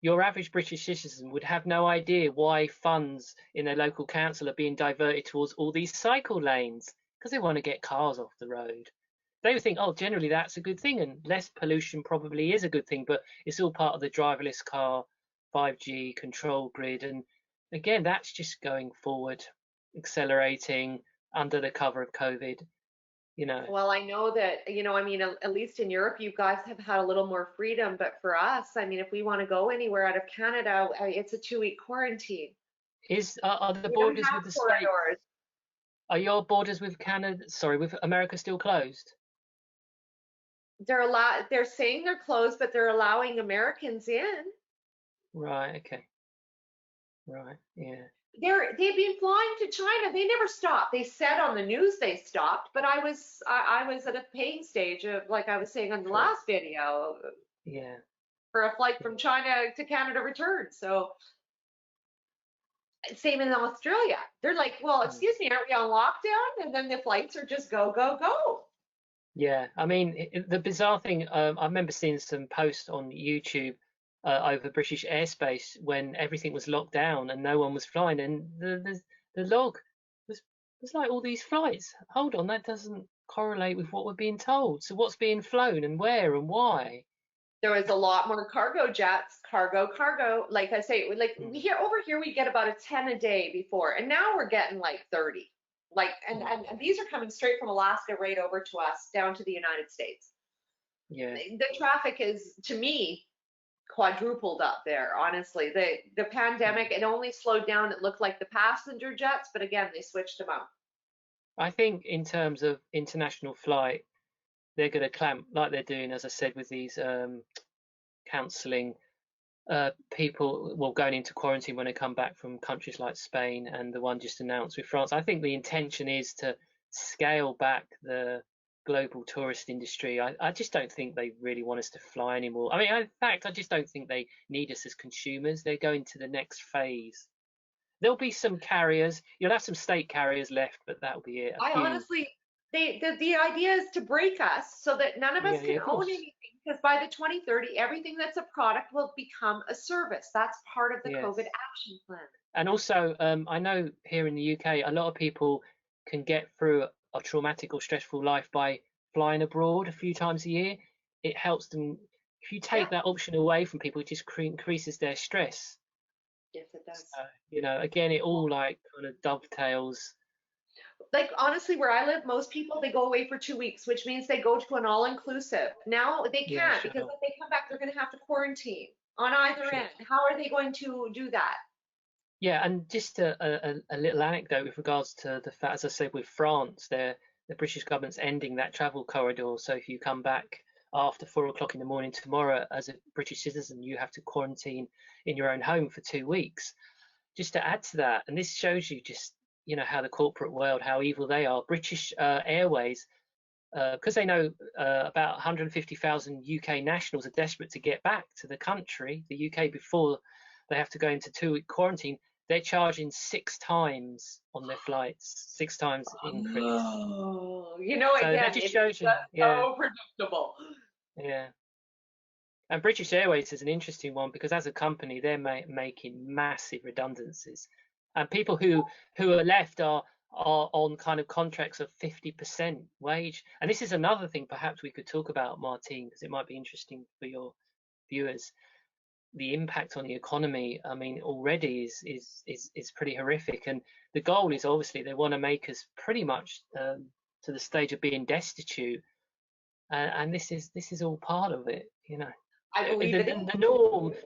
your average British citizen would have no idea why funds in their local council are being diverted towards all these cycle lanes because they want to get cars off the road. They would think, oh, generally that's a good thing, and less pollution probably is a good thing, but it's all part of the driverless car, 5G control grid, and again, that's just going forward, accelerating under the cover of COVID, you know. Well, I know that, I mean, at least in Europe, you guys have had a little more freedom, but for us, I mean, if we want to go anywhere out of Canada, it's a 2-week quarantine. Are the We don't borders have with the States, corridors. are your borders with Canada, sorry, with America still closed? They're saying they're closed, but they're allowing Americans in. Right, okay. Right, yeah. They've been flying to China. They never stopped. They said on the news they stopped, but I was at a paying stage of, like I was saying on the Sure. last video, Yeah. for a flight Yeah. from China to Canada return. So same in Australia. They're like, well, Mm. excuse me, aren't we on lockdown? And then the flights are just go, go, go. Yeah, I mean, the bizarre thing, I remember seeing some posts on YouTube over British airspace when everything was locked down and no one was flying, and the log was like all these flights. Hold on, that doesn't correlate with what we're being told. So what's being flown and where and why? There was a lot more cargo jets, cargo. Like I say, like Mm, over here, we get about a 10 a day before, and now we're getting like 30. Like, and, mm, and, and these are coming straight from Alaska right over to us down to the United States. yeah. The traffic is, to me, quadrupled up there, honestly. The Mm. pandemic, it only slowed down. It looked like the passenger jets, but again, they switched them out. I think in terms of international flight, they're going to clamp like they're doing, as I said, with these counselling people, well, going into quarantine when they come back from countries like Spain and the one just announced with France. I think the intention is to scale back the global tourist industry. I just don't think they really want us to fly anymore. I mean, in fact, I just don't think they need us as consumers. They're going to the next phase. There'll be some carriers. You'll have some state carriers left, but that'll be it. A I few. honestly, the idea is to break us so that none of us Yeah, yeah, can of own course. anything, because by the 2030, everything that's a product will become a service. That's part of the Yes. COVID action plan. And also, I know here in the UK, a lot of people can get through a traumatic or stressful life by flying abroad a few times a year. It helps them. If you Yeah, take that option away from people, it just increases their stress. yes, it does. So, again, it all like kind of dovetails. Like honestly, where I live, most people they go away for 2 weeks, which means they go to an all-inclusive. Now they Yeah, can't, because sure, if they come back, they're going to have to quarantine on either sure. end. How are they going to do that? Yeah, and just a little anecdote with regards to the fact, as I said, with France, the British government's ending that travel corridor. So if you come back after 4 o'clock in the morning tomorrow as a British citizen, you have to quarantine in your own home for 2 weeks. Just to add to that, and this shows you just, you know, how the corporate world, how evil they are. British Airways, because they know about 150,000 UK nationals are desperate to get back to the country, the UK, before they have to go into 2-week quarantine, they're charging 6 times on their flights, 6 times increase. Oh, you know, So that again, just it's shows you, just yeah, so predictable. yeah. And British Airways is an interesting one because as a company, they're making massive redundancies, and people who are left are on kind of contracts of 50% wage. And this is another thing perhaps we could talk about, Martine, because it might be interesting for your viewers. The impact on the economy, I mean, already is pretty horrific, and the goal is obviously they want to make us pretty much to the stage of being destitute, and this is all part of it, you know. I believe it is.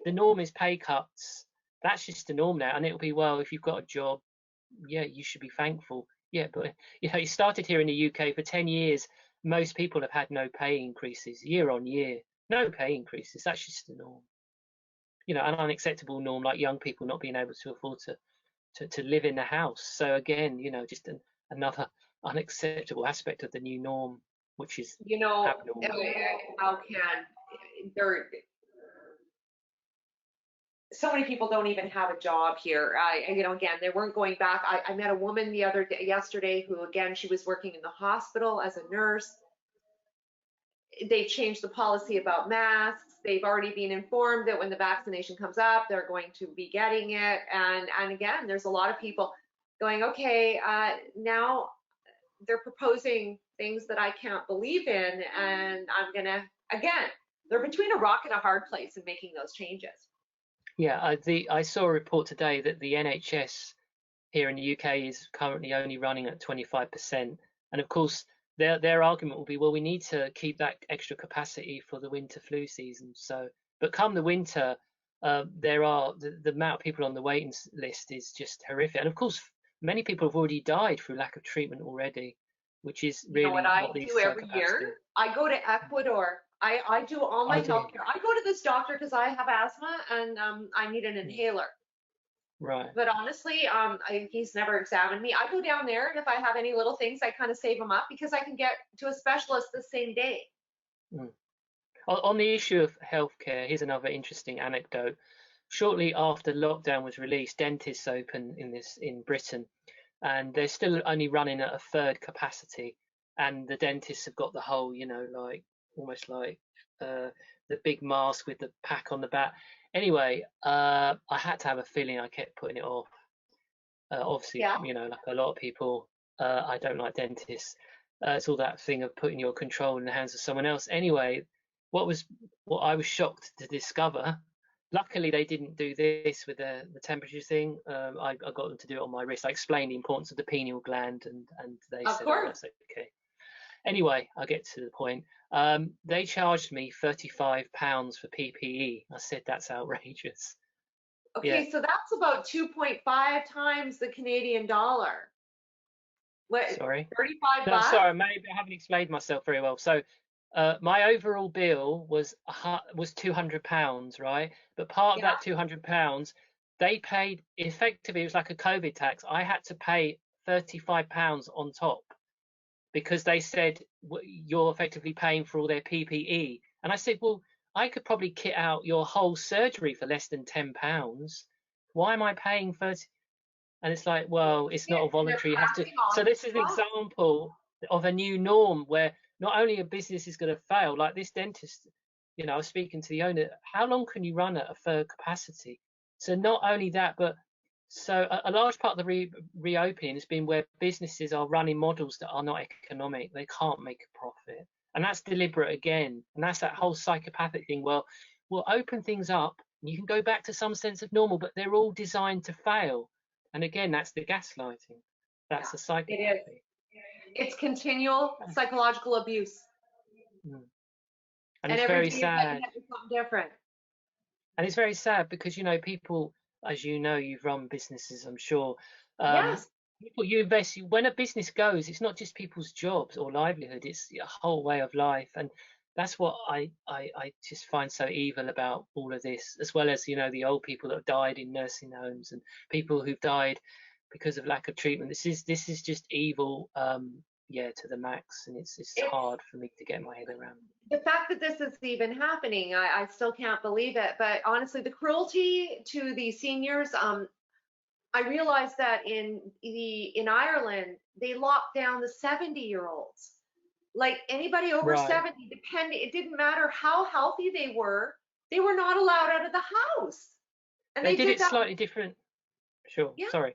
The norm is pay cuts. That's just the norm now, and it'll be, well, if you've got a job, yeah, you should be thankful. Yeah, but you know, it started here in the UK for 10 years. Most people have had no pay increases year on year. No pay increases. That's just the norm. You know, an unacceptable norm, like young people not being able to afford to live in the house. So again, you know, just another unacceptable aspect of the new norm, which is You know, abnormal. how can there? So many people don't even have a job here. You know, again, they weren't going back. I met a woman the other day, yesterday, who, again, she was working in the hospital as a nurse. They've changed the policy about masks. They've already been informed that when the vaccination comes up, they're going to be getting it. And again, there's a lot of people going, okay, now they're proposing things that I can't believe in, and I'm gonna, again, they're between a rock and a hard place in making those changes. Yeah, I saw a report today that the NHS here in the UK is currently only running at 25%, and of course their argument will be, well, we need to keep that extra capacity for the winter flu season. So, but come the winter, there are the amount of people on the waiting list is just horrific, and of course many people have already died through lack of treatment already, which is You know really what I what these do every psychopaths do. year? I go to Ecuador. I do all I my do. healthcare. I go to this doctor because I have asthma and I need an inhaler. Right. But honestly, he's never examined me. I go down there, and if I have any little things, I kind of save them up because I can get to a specialist the same day. Mm. On the issue of healthcare, here's another interesting anecdote. Shortly after lockdown was released, dentists opened in Britain, and they're still only running at a third capacity. And the dentists have got the whole, you know, like almost like the big mask with the pack on the back. Anyway, I had to have a feeling. I kept putting it off. Obviously, Yeah. you know, like a lot of people, I don't like dentists. It's all that thing of putting your control in the hands of someone else. Anyway, what I was shocked to discover, luckily they didn't do this with the temperature thing. I got them to do it on my wrist. I explained the importance of the pineal gland, and they Of said, oh, course. that's okay. Anyway, I'll get to the point. They charged me £35 for PPE. I said, that's outrageous. Yeah. Okay, so that's about 2.5 times the Canadian dollar. What, Sorry. 35 No, bucks? sorry, maybe I haven't explained myself very well. So, my overall bill was £200, right? But part of Yeah. that £200, they paid, effectively, it was like a COVID tax. I had to pay £35 on top because they said you're effectively paying for all their PPE. And I said, well, I could probably kit out your whole surgery for less than £10. Why am I paying 30? And it's like, well, it's not a They're voluntary, you have to. passing So on this is an costs. example of a new norm where not only a business is going to fail, like this dentist, you know, I was speaking to the owner, how long can you run at a third capacity? So not only that, but so a large part of the reopening has been where businesses are running models that are not economic. They can't make a profit. And that's deliberate again. And that's that whole psychopathic thing. Well, we'll open things up and you can go back to some sense of normal, but they're all designed to fail. And again, that's the gaslighting. That's the Yeah, it is. psychopathy. It's continual psychological abuse. Mm. And And it's every very day you're getting sad. hit with something different. And it's very sad because, you know, people, as you know, you've run businesses, I'm sure. Yes. people you invest when a business goes, it's not just people's jobs or livelihood, it's a whole way of life. And that's what I just find so evil about all of this, as well as, the old people that have died in nursing homes and people who've died because of lack of treatment. This is just evil, yeah, to the max, and it's It's hard for me to get my head around. the fact that this is even happening. I still can't believe it. But honestly, the cruelty to the seniors, I realized that in Ireland, they locked down the 70-year-olds. Like anybody over Right. 70, it didn't matter how healthy they were not allowed out of the house. And They they did did it that. slightly different. Sure, Yeah, sorry.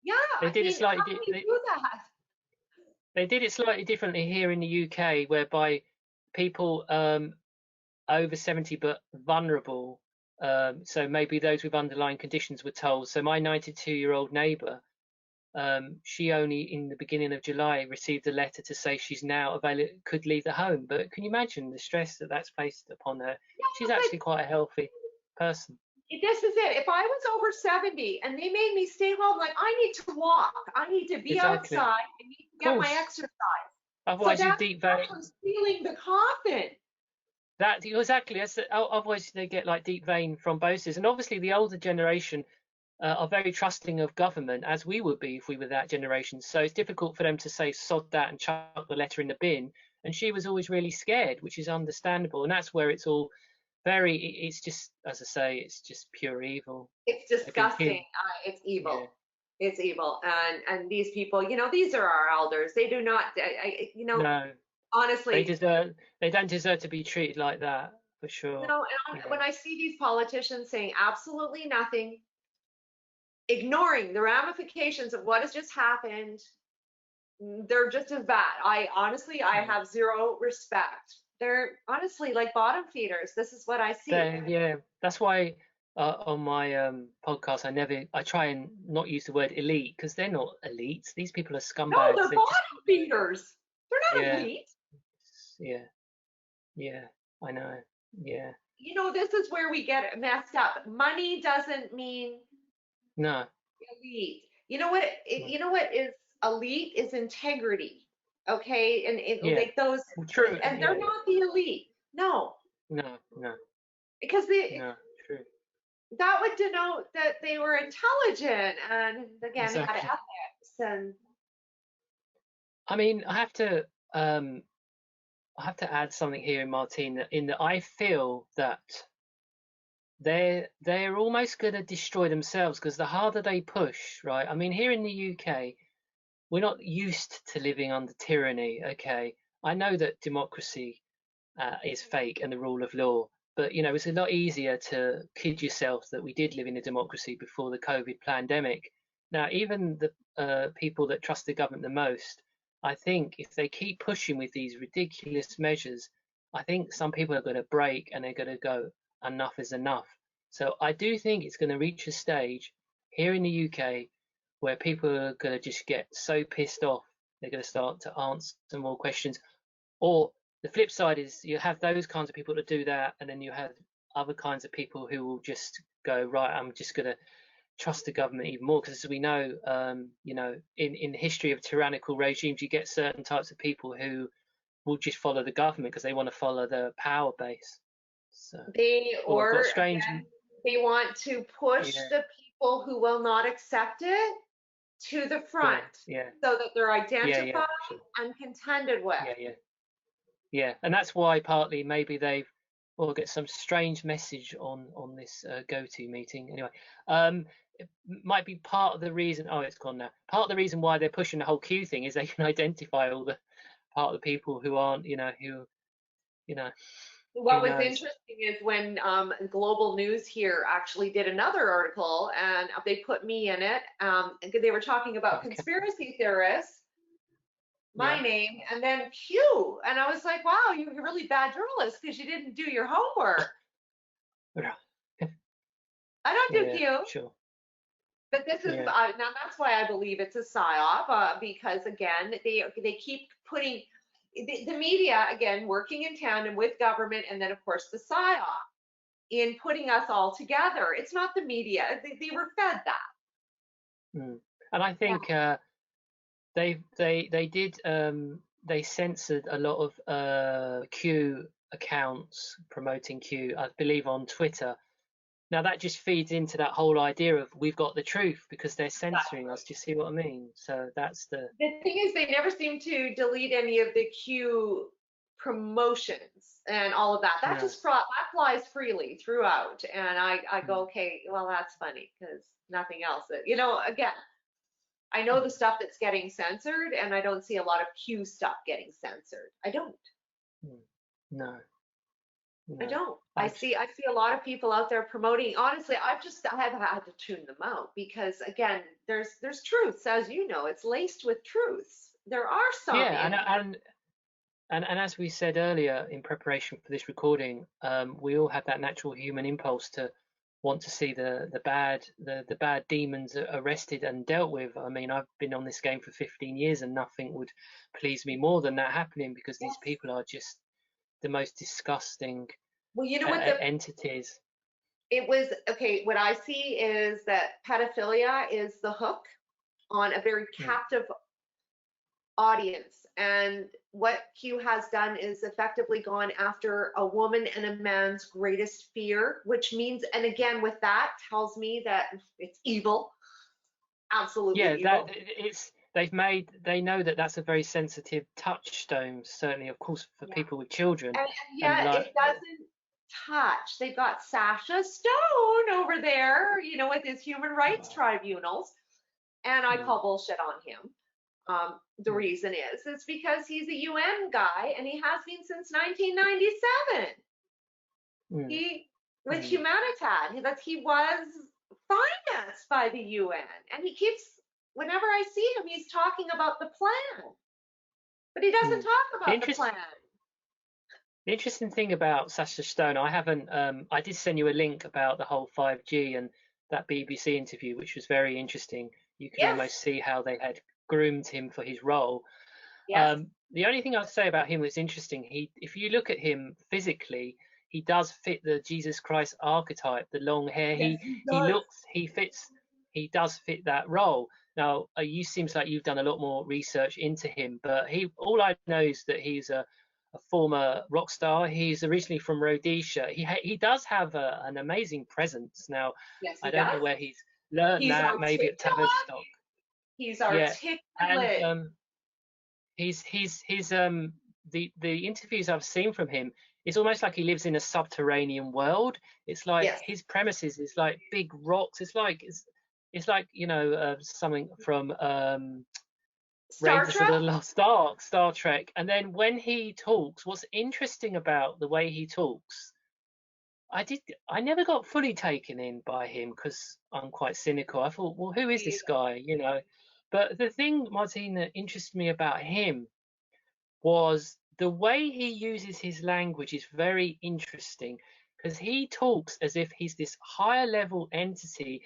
yeah. They I did it mean, slightly how can you do that? they did it slightly differently here in the UK, whereby people over 70 but vulnerable, so maybe those with underlying conditions were told. So my 92-year-old neighbour, she only in the beginning of July received a letter to say she's now could leave the home. But can you imagine the stress that that's placed upon her? She's Yeah, actually quite a healthy person. this is it. If I was over 70 and they made me stay home, like I need to walk, I need to be Exactly. outside, I need to Of get my course. exercise. So Otherwise, you that's deep vein. actually stealing the coffin. That exactly. Otherwise, they get like deep vein thrombosis, and obviously the older generation are very trusting of government, as we would be if we were that generation. So it's difficult for them to say sod that and chuck the letter in the bin. And she was always really scared, which is understandable. And that's where it's all it's just, as I say, it's just pure evil. It's They've been disgusting. killed. It's Yeah. evil. It's evil. And these people, these are our elders. They do not, No, they honestly, deserve. They don't deserve to be treated like that, for sure. no. And Yeah. when I see these politicians saying absolutely nothing, ignoring the ramifications of what has just happened, they're just as bad. I Yeah. have zero respect. They're honestly like bottom feeders. This is what I see. Yeah. That's why on my podcast I try and not use the word elite, because they're not elites. These people are No, scumbags. they're They're just bottom feeders. They're not yeah, elite. yeah, yeah. I know. Yeah. This is where we get messed up. Money doesn't mean No. elite. You know what is elite is integrity. Okay, and Yeah. like those, Well, true. and they're Yeah. not the elite. No, No. No. because No. True. that would denote that they were intelligent and again had Exactly. ethics and I mean, I have to add something here, Martine, in that I feel that they're almost going to destroy themselves, because the harder they push, right? I mean, here in the UK, we're not used to living under tyranny. Okay, I know that democracy is fake and the rule of law, but it's a lot easier to kid yourself that we did live in a democracy before the COVID pandemic. Now, even the people that trust the government the most, I think if they keep pushing with these ridiculous measures, I think some people are going to break and they're going to go, enough is enough. So I do think it's going to reach a stage here in the UK where people are going to just get so pissed off, they're going to start to answer more questions. Or the flip side is you have those kinds of people that do that, and then you have other kinds of people who will just go, right, I'm just going to trust the government even more, because as we know, in the history of tyrannical regimes, you get certain types of people who will just follow the government because they want to follow the power base. So, or I've got strange, they want to push yeah, the people who will not accept it to the front sure, yeah, so that they're yeah, identified sure, and contended with. yeah. Yeah, and that's why partly maybe they've will get some strange message on this go-to meeting. Anyway, it might be part of the reason. Oh, it's gone now. Part of the reason why they're pushing the whole queue thing is they can identify all the part of the people who aren't, you know, What who was knows? interesting is when Global News here actually did another article and they put me in it. And they were talking about Okay, conspiracy theorists, my yeah. name, and then Pew. And I was like, wow, you're a really bad journalist because you didn't do your homework. Right. I don't do Yeah, Pew. sure. But this is Yeah, now that's why I believe it's a psyop because again they keep putting the media again working in tandem with government and then of course the psyop in putting us all together. It's not the media; they were fed that. mm. And I Yeah. think they did they censored a lot of Q accounts promoting Q, I believe, on Twitter. Now that just feeds into that whole idea of we've got the truth because they're censoring us. Do you see what I mean? So that's the thing is, they never seem to delete any of the Q promotions and all of that. That no. just that flies freely throughout. And I go, Mm, okay, well, that's funny because nothing else. You know, again, I know mm, the stuff that's getting censored, and I don't see a lot of Q stuff getting censored. I don't. mm. No, I no. don't. I I see a lot of people out there promoting. Honestly, I have had to tune them out because again, there's truths, as you know, it's laced with truths. There are some yeah, in there. and as we said earlier in preparation for this recording, we all have that natural human impulse to want to see the bad demons arrested and dealt with. I mean, I've been on this game for 15 years, and nothing would please me more than that happening because these Yes. people are just the most disgusting Well, you know what the entities. it was okay, what I see is that pedophilia is the hook on a very Mm, captive audience. And what Q has done is effectively gone after a woman and a man's greatest fear, which means, and again, with that tells me that it's evil, absolutely yeah, that evil. it's they know that that's a very sensitive touchstone, certainly, of course, for Yeah. people with children, And and yet like it doesn't touch. They've got Sasha Stone over there, you know, with his human rights tribunals. And I mm, call bullshit on him. The mm, reason is because he's a UN guy and he has been since 1997. mm, He with mm, Humanitad, he was financed by the UN, and he keeps whenever I see him, he's talking about the plan, but he doesn't mm. talk The about the interest plan. The interesting thing about Sasha Stone, I haven't, I did send you a link about the whole 5G and that BBC interview, which was very interesting. You could Yes, almost see how they had groomed him for his role. yes, The only thing I'd say about him that's interesting, if you look at him physically, he does fit the Jesus Christ archetype, the long hair. yes, he He does. looks, he fits, he does fit that role. Now, you seems like you've done a lot more research into him, but all I know is that he's a former rock star. He's originally from Rhodesia. He does have an amazing presence. Now, Yes, I he don't know does. where he's learned He's that, maybe at articulate. Tavistock. He's Yeah, and articulate. he's the interviews I've seen from him, it's almost like he lives in a subterranean world. It's like Yes, his premises is like big rocks. It's like something from Star Raiders of Trek. the Lost Ark, Star Trek. And then when he talks, what's interesting about the way he talks, I never got fully taken in by him because I'm quite cynical. I thought, well, who is this guy? But the thing, Martin, that interested me about him was the way he uses his language is very interesting because he talks as if he's this higher level entity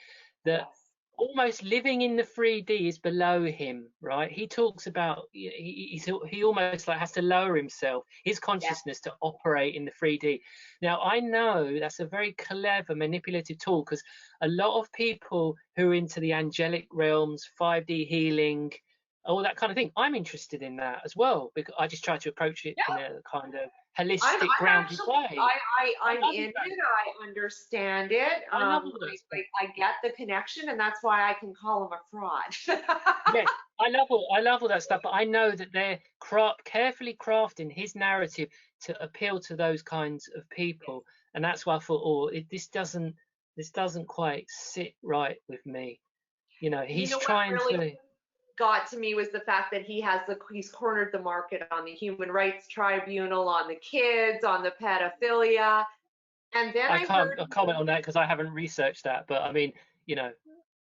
that Yes, almost living in the 3D is below him, right? He talks about he almost like has to lower himself, his yes. consciousness to operate in the 3D. Now I know that's a very clever manipulative tool because a lot of people who are into the angelic realms, 5D healing, all that kind of thing, I'm interested in that as well because I just try to approach it in Yeah. a kind of I'm holistic, grounded actually way. I'm I love in all that it. stuff. I understand it. I love all that stuff. I get the connection, and that's why I can call him a fraud. Yes, I love all that stuff, but I know that they're carefully crafting his narrative to appeal to those kinds of people, and that's why I thought, this doesn't quite sit right with me. You He's know what trying really to. got to me was the fact that he's cornered the market on the human rights tribunal, on the kids, on the pedophilia, and then I I can't heard comment on that because I haven't researched that, but I mean, you know,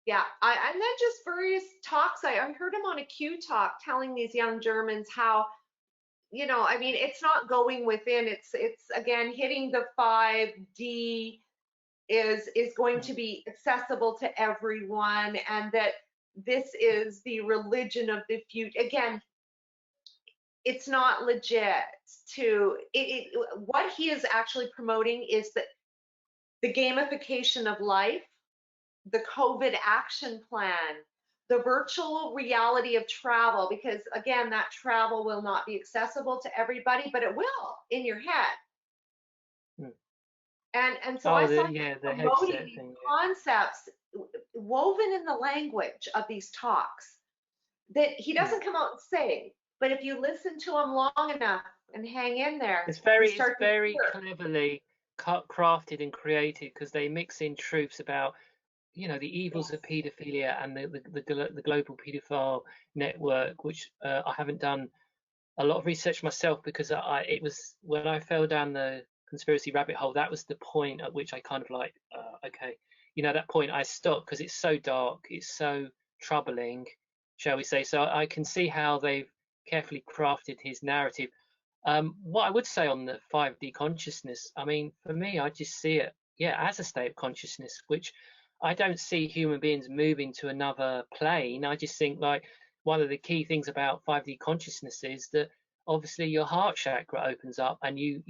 yeah, and then just various talks. I heard him on a Q talk telling these young Germans how, I mean, it's not going within. It's again hitting the 5D is going to mm, be accessible to everyone, and that this is the religion of the future. Again, it's not legit. What he is actually promoting is that the gamification of life, the COVID action plan, the virtual reality of travel, because again, that travel will not be accessible to everybody, but it will in your head. Mm. And so I Oh, saw him the promoting headset these thing. concepts woven in the language of these talks that he Yeah. doesn't come out and say, but if you listen to him long enough and hang in there, It's you it's start to very hear. cleverly crafted and created, because they mix in truths about, you know, the evils of Yes. paedophilia and the global paedophile network, which I haven't done a lot of research myself, because it was when I fell down the conspiracy rabbit hole, that was the point at which I kind of like, okay, you know, that point I stopped, because it's so dark, it's so troubling, shall we say. So I can see how they've carefully crafted his narrative. What I would say on the 5D consciousness, I mean, for me, I just see it, yeah, as a state of consciousness, which I don't see human beings moving to another plane. I just think, like, one of the key things about 5D consciousness is that obviously your heart chakra opens up, and you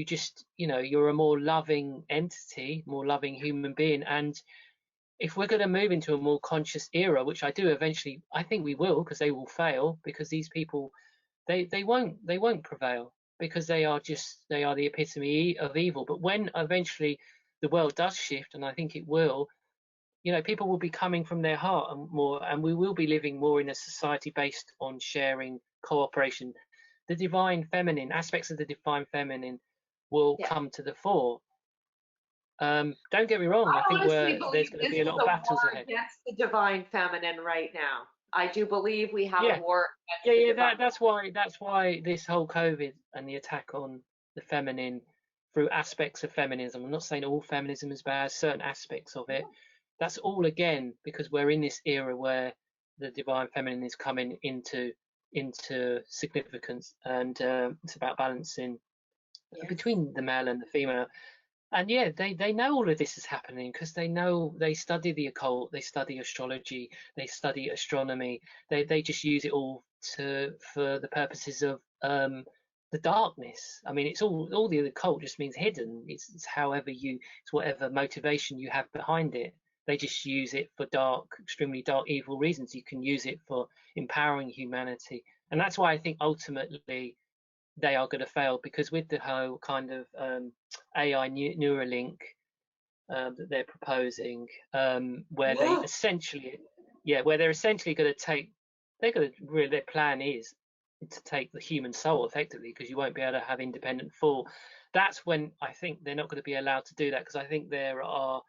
just, you know, you're a more loving entity, more loving human being. And if we're going to move into a more conscious era, which I do eventually, I think we will, because they will fail, because these people, they won't prevail, because they are the epitome of evil. But when eventually the world does shift, and I think it will, you know, people will be coming from their heart and more, and we will be living more in a society based on sharing, cooperation. The divine feminine, aspects of the divine feminine, will Yeah. come to the fore. Don't get me wrong, I I think honestly there's believe going to this be a is lot of a battles war ahead. against the divine feminine right now. I do believe we have a Yeah, war yeah, against the yeah. divine. That's why this whole COVID and the attack on the feminine through aspects of feminism. I'm not saying all feminism is bad, certain aspects of it. That's all, again, because we're in this era where the divine feminine is coming into significance, and it's about balancing Yes. between the male and the female. And yeah, they know all of this is happening, because they know, they study the occult, they study astrology, they study astronomy. They just use it all for the purposes of the darkness. I mean, it's all the occult just means hidden. It's however it's whatever motivation you have behind it. They just use it for dark, extremely dark, evil reasons. You can use it for empowering humanity, and that's why I think ultimately they are going to fail, because with the whole kind of AI Neuralink that they're proposing, where they Ugh. essentially, yeah, where they're essentially going to take, they're going to really, their plan is to take the human soul effectively, because you won't be able to have independent thought. That's when I think they're not going to be allowed to do that, because I think there are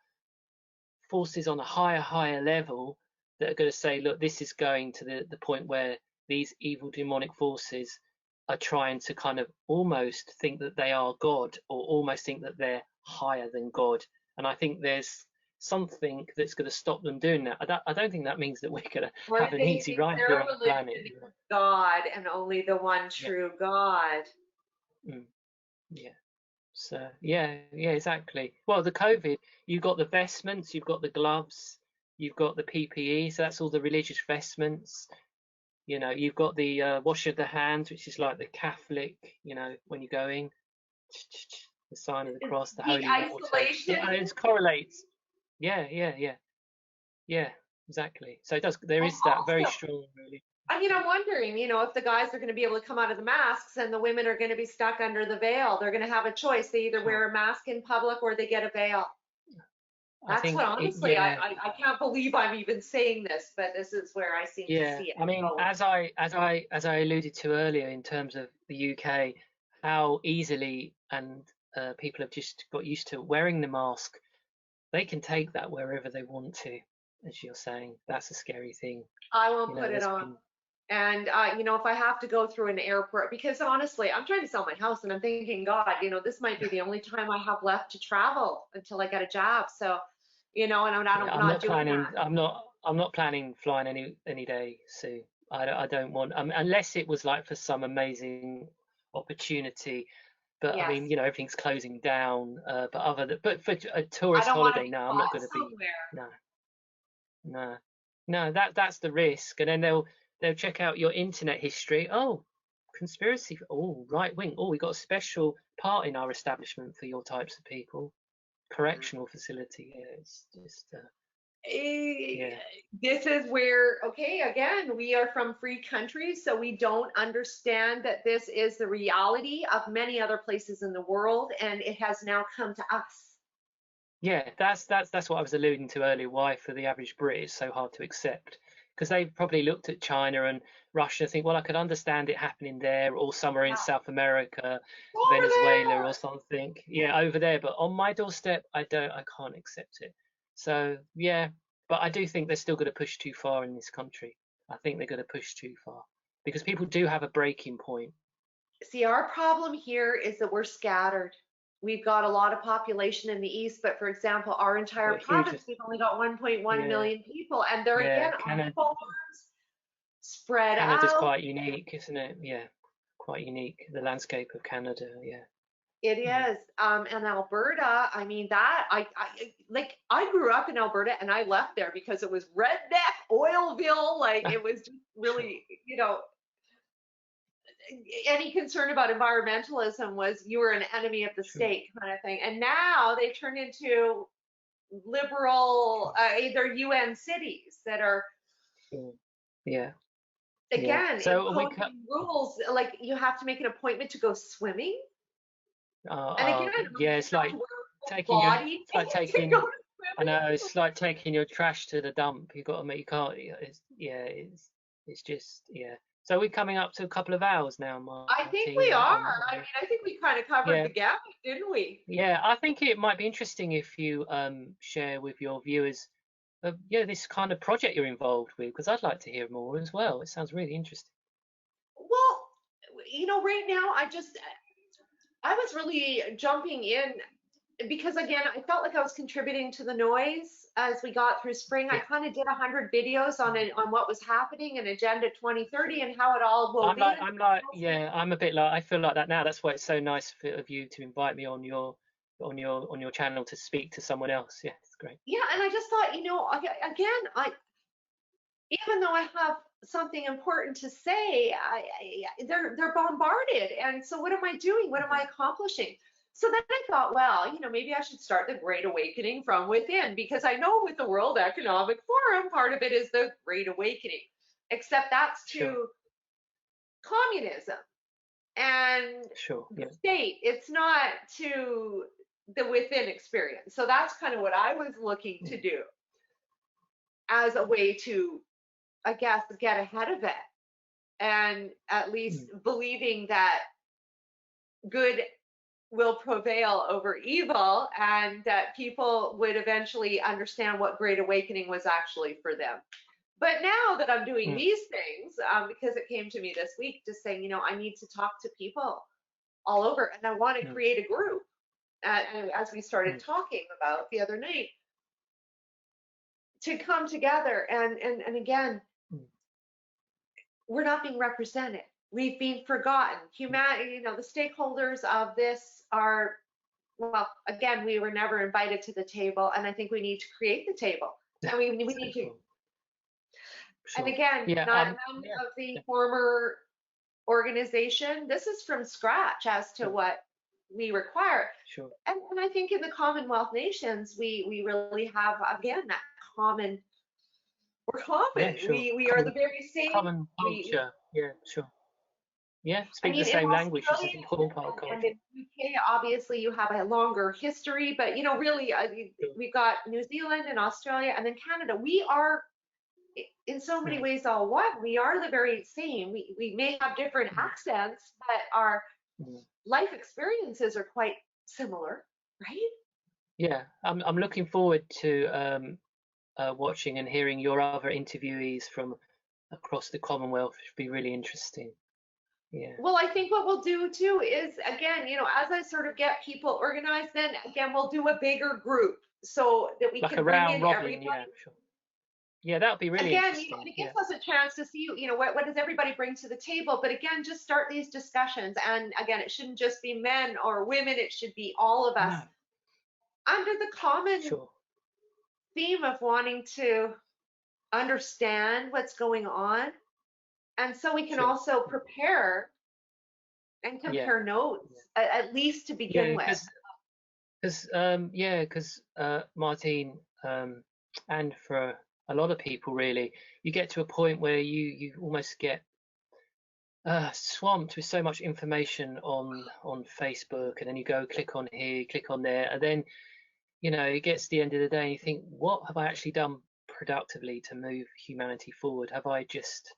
forces on a higher level that are going to say, look, this is going to the point where these evil demonic forces are trying to kind of almost think that they are God, or almost think that they're higher than God. And I think there's something that's going to stop them doing that. I don't think that means that we're going to Or have an they easy think ride here their on the religion planet. is God and only the one Yeah, true God. mm, yeah. So yeah, exactly. Well, the COVID, you've got the vestments, you've got the gloves, you've got the PPE, so that's all the religious vestments. You know, you've got the wash of the hands, which is like the Catholic, you know, when you're going, the sign of the cross, the The holy water. isolation. It correlates. Yeah, exactly. So it does. There And is that very also, strong, really. I mean, I'm wondering, if the guys are going to be able to come out of the masks and the women are going to be stuck under the veil. They're going to have a choice. They either wear a mask in public or they get a veil. I That's what, think, honestly, I can't believe I'm even saying this, but this is where I seem to yeah. see it I mean, going. as I alluded to earlier, in terms of the UK, how easily and people have just got used to wearing the mask. They can take that wherever they want to, as you're saying. That's a scary thing. I won't You know, put it there's on. been, And, if I have to go through an airport, because honestly, I'm trying to sell my house and I'm thinking, God, this might be the only time I have left to travel until I get a job. So, and yeah, I'm not doing that. I'm not planning flying any day soon. I don't want, unless it was like for some amazing opportunity. But I Yes. mean, you know, everything's closing down. But for a I tourist don't want to holiday, be no, I'm not caught going to be. somewhere. No, no, no. That's the risk. And then they'll check out your internet history. Oh, conspiracy. Oh, right wing. Oh, we got a special part in our establishment for your types of people. Yeah. Correctional facility. Yeah, it's just Yeah. This is where, okay, again, we are from free countries, so we don't understand that this is the reality of many other places in the world, and it has now come to us. Yeah, that's what I was alluding to earlier. Why for the average Brit it's so hard to accept, because they've probably looked at China and Russia and think, well, I could understand it happening there or somewhere in Yeah. South America, Over Venezuela there. or something. Yeah, over there. But on my doorstep, I can't accept it. So yeah, but I do think they're still going to push too far in this country. I think they're going to push too far because people do have a breaking point. See, our problem here is that we're scattered. We've got a lot of population in the east, but for example, our entire Got huge, province, we've only got 1.1 yeah, million people, and they're yeah. again on farms, spread Canada's out. quite unique, isn't it? Yeah, quite unique. The landscape of Canada, yeah. It Mm. is. And Alberta, I mean, that like I grew up in Alberta and I left there because it was redneck Oilville. Like it was just Sure. really, any concern about environmentalism was you were an enemy of the Sure, state kind of thing. And now they've turned into liberal, sure, either UN cities that are, sure. Yeah, yeah. again, So we cut. imposing rules. Like you have to make an appointment to go swimming. And again, Yeah, you it's have like to wear a full taking your. body It's like to go taking. to I swimming. know it's like taking your trash to the dump. You've got to make. You can't. It's yeah. It's just yeah. So we're coming up to a couple of hours now, I think Martine. we are. On I mean, I think we kind of covered yeah, the gamut, didn't we? yeah. I think it might be interesting if you share with your viewers, yeah, this kind of project you're involved with, because I'd like to hear more as well. It sounds really interesting. Well, right now I was really jumping in because again, I felt like I was contributing to the noise as we got through spring. I Yeah. kind of did 100 videos on Mm. it, on what was happening in Agenda 2030 and how it all wove in. Yeah, I'm a bit like, I feel like that now. That's why it's so nice of you to invite me on your channel to speak to someone else. Yeah, it's great. Yeah, and I just thought, again, even though I have something important to say, they're bombarded, and so what am I doing? What am I Mhm. accomplishing? So then I thought, well, maybe I should start the Great Awakening from within, because I know with the World Economic Forum, part of it is the Great Awakening, except that's Sure, to communism and sure. the Yeah. state. It's not to the within experience. So that's kind of what I was looking to Mm. do as a way to, I guess, get ahead of it, and at least Mm. believing that good will prevail over evil and that people would eventually understand what Great Awakening was actually for them. But now that I'm doing Mm. these things, because it came to me this week, just saying, I need to talk to people all over and I want to Mm. create a group. And as we started Mm. talking about the other night, to come together and again, Mm. we're not being represented. We've been forgotten. Mm. Humanity, the stakeholders of this are, well, again, we were never invited to the table, and I think we need to create the table. And we need to, Sure, and sure. again, Yeah. none Yeah. of the Yeah. former organization. This is from scratch as to Sure, what we require. sure. And I think in the Commonwealth nations, we really have, again, that common, we're Yeah, common. sure. We are the very same. Common We culture. Yeah, sure. Yeah, I speak the mean, in same language, which is Australia an important part of and culture. in UK, obviously you have a longer history, but really, Sure. we've got New Zealand and Australia and then Canada. We are in so many Mm. ways all one. We are the very same. We may have different Mm. accents, but our Mm. life experiences are quite similar, right? Yeah, I'm looking forward to watching and hearing your other interviewees from across the Commonwealth. It should be really interesting. Yeah, Well, I think what we'll do too is, again, as I sort of get people organized, then again, we'll do a bigger group so that we like a can bring round in robin. everybody. Yeah, sure. Yeah, that would be really Again, interesting. it Yeah. gives us a chance to see, what does everybody bring to the table? But again, just start these discussions. And again, it shouldn't just be men or women, it should be all of us No, under the common sure. theme of wanting to understand what's going on. And so we can Sure. also prepare and Yeah. compare notes, at least to Yeah, begin with. because Martine, and for a lot of people, really, you get to a point where you almost get swamped with so much information on Facebook, and then you go click on here, click on there, and then it gets to the end of the day and you think, what have I actually done productively to move humanity forward? Have I just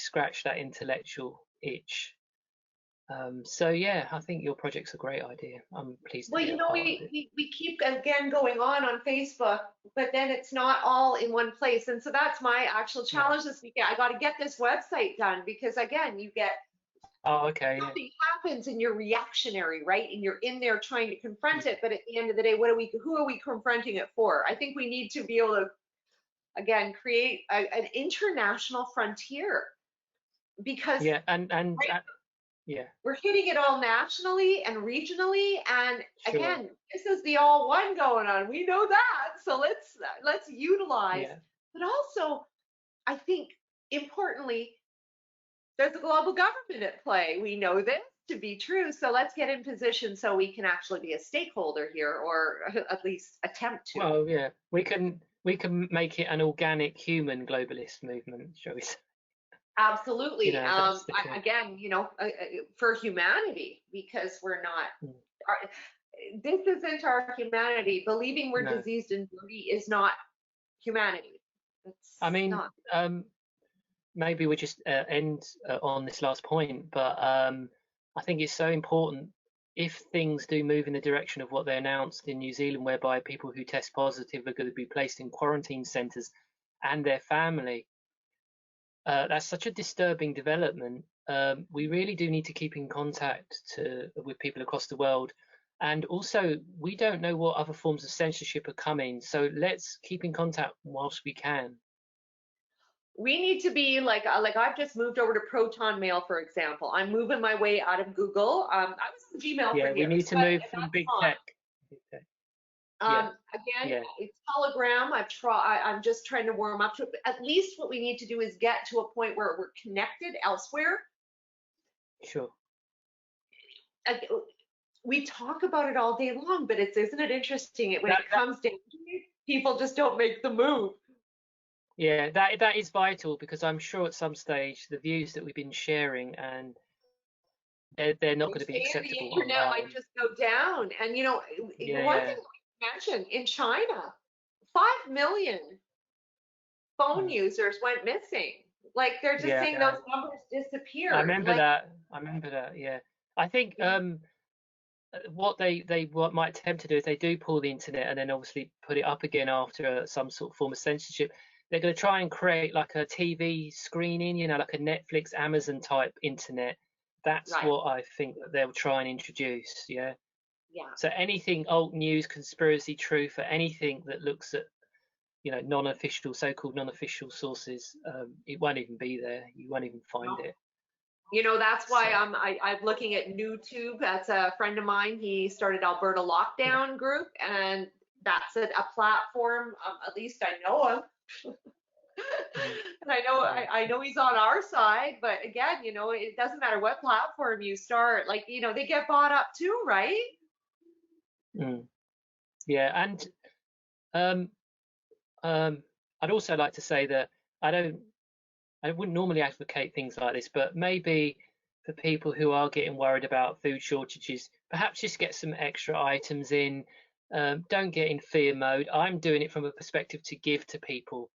scratched that intellectual itch? So yeah, I think your project's a great idea. I'm pleased to Well, be a part of it. we keep again going on Facebook, but then it's not all in one place. And so that's my actual Yeah. challenge this weekend. I got to get this website done because again, you get Oh, okay. Yeah. something happens and you're reactionary, right? And you're in there trying to confront it, but at the end of the day, who are we confronting it for? I think we need to be able to again create an international frontier because Yeah, and right, yeah, we're hitting it all nationally and regionally, and sure. again, this is the all one going on. We know that, so let's utilize. Yeah. But also, I think importantly, there's a global government at play. We know this to be true, so let's get in position so we can actually be a stakeholder here, or at least attempt to. Well, yeah, we can make it an organic human globalist movement, shall we say? Absolutely. That's the key. Again, for humanity, because we're not. Mm. Our, this isn't our humanity. Believing we're No, diseased and dirty is not humanity. It's I mean, not. maybe we just end on this last point, but I think it's so important if things do move in the direction of what they announced in New Zealand, whereby people who test positive are going to be placed in quarantine centres and their family. That's such a disturbing development. We really do need to keep in contact with people across the world. And also, we don't know what other forms of censorship are coming. So let's keep in contact whilst we can. We need to be like I've just moved over to Proton Mail, for example. I'm moving my way out of Google. I was on Gmail for Yeah, we need years, to but move from that's big fine. tech. Yeah, Again, yeah, it's Telegram. I'm just trying to warm up to it. But at least what we need to do is get to a point where we're connected elsewhere. sure. Uh, We talk about it all day long, but isn't it interesting when That, it that, comes down to it, people just don't make the move. yeah, that is vital, because I'm sure at some stage the views that we've been sharing, and they're not The going to be chain of the acceptable internet might online. just go down. And Yeah, one yeah. thing I mentioned in China, 5 million phone Mm. users went missing. Like they're just Yeah, saying those numbers I disappeared. remember Like, that. I remember that. Yeah, I think you know, what might attempt to do, if they do pull the internet and then obviously put it up again after some sort of form of censorship, they're going to try and create like a TV screening, like a Netflix, Amazon type internet. That's right. what I think that they'll try and introduce. Yeah. Yeah. So anything alt news, conspiracy, truth, or anything that looks at non-official, so-called non-official sources, it won't even be there. You won't even find No. it. That's why So I'm looking at YouTube. That's a friend of mine. He started Alberta yeah. Lockdown Group, and that's a platform. At least I know him. Mm, And I know yeah. I know he's on our side, but again, it doesn't matter what platform you start. Like, they get bought up too, right? Mm, yeah. And um, I'd also like to say that I wouldn't normally advocate things like this, but maybe for people who are getting worried about food shortages, perhaps just get some extra items in. Don't get in fear mode. I'm doing it from a perspective to give to people,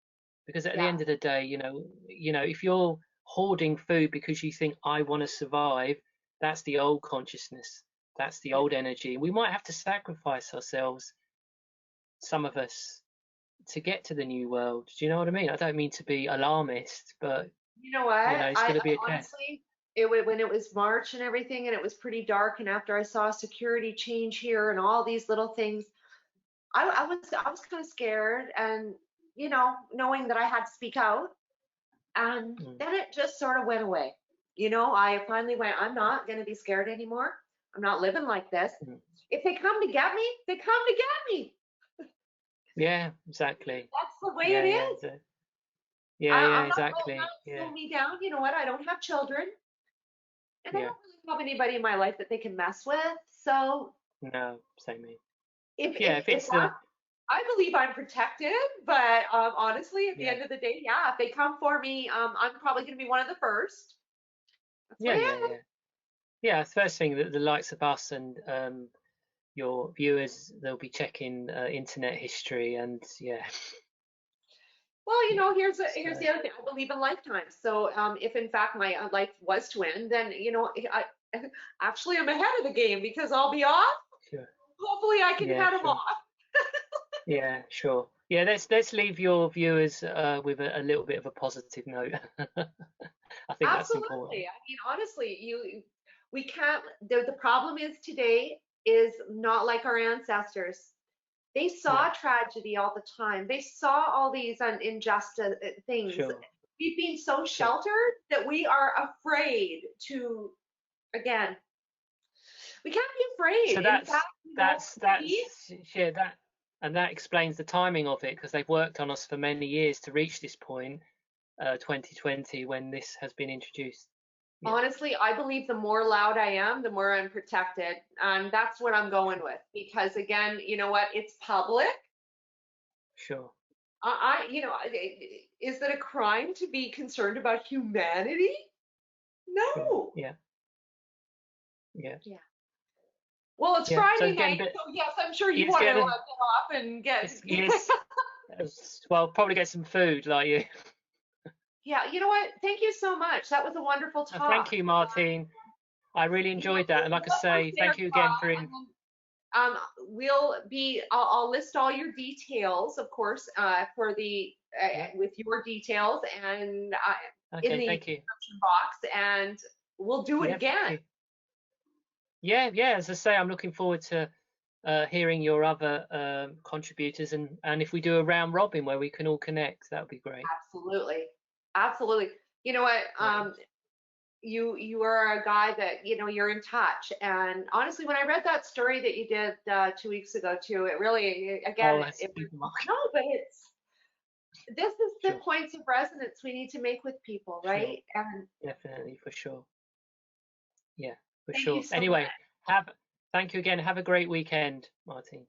because at the Yeah. end of the day, if you're hoarding food because you think I want to survive, that's the old consciousness. That's the Yeah. old energy. We might have to sacrifice ourselves, some of us, to get to the new world. Do you know what I mean? I don't mean to be alarmist, but You know what? it's I going to be a test. honestly, when it was March and everything, and it was pretty dark, and after I saw security change here and all these little things, I was kind of scared, and knowing that I had to speak out, and Mm, then it just sort of went away. I finally went, I'm not going to be scared anymore. I'm not living like this. mm. If they come to get me, they come to get me. Yeah, exactly. That's the way it Yeah, yeah, is. yeah, yeah, I'm not letting exactly. that Yeah, slow me down. You know what? I don't have children, and I yeah. don't really have anybody in my life that they can mess with. So No, same here. if Yeah, if if if it's the that I believe I'm protected, but honestly, at the Yeah, end of the day, yeah, if they come for me, I'm probably going to be one of the first. That's what yeah, I yeah, am. yeah. Yeah, it's the first thing that the likes of us and your viewers, they'll be checking internet history and yeah, Well, yeah. here's So the other thing. I believe in lifetimes. So if in fact my life was to end, then actually I'm ahead of the game because I'll be off. sure. Hopefully, I can Yeah, head them sure. off. Yeah, sure. Yeah, let's leave your viewers with a little bit of a positive note. I think that's important. Absolutely. I mean, honestly, we can't. The problem is today is not like our ancestors. They No, saw tragedy all the time. They saw all these injustice things. sure, We've been so sure. sheltered that we are afraid to, again, we can't be So afraid. In fact, we yeah, that and that explains the timing of it because they've worked on us for many years to reach this point, 2020, when this has been introduced. Yeah, honestly, I believe the more loud I am, the more I'm protected. And that's what I'm going sure, with. Because again, you know what? It's public. sure. Is it a crime to be concerned about humanity? Sure. No. Yeah. Yeah. Yeah. Well, it's Yeah. So Friday again, night, but so yes, I'm sure you it's want to getting get off and get. it's yes. Well, probably get some food like you. Yeah, you know what? Thank you so much. That was a wonderful Thank talk. you, Martine. I really enjoyed that, and like I We'll go say, share thank you again for in. I'll list all your details, of course, for the Yeah. with your details and in Okay. the Thank you. description box, and we'll do it Yeah. Thank again. you. Yeah. Yeah. As I say, I'm looking forward to hearing your other contributors, and if we do a round robin where we can all connect, that would be great. Absolutely, absolutely. You know what? Great. You are a guy that you're in touch, and honestly, when I read that story that you did 2 weeks ago too, it really, again, Oh, that's it was super market. no, but this is the Sure. points of resonance we need to make with people, Sure. right? And Definitely, for sure. Yeah, for thank you sure. so much. Anyway, have thank you again. Have a great weekend, Martin.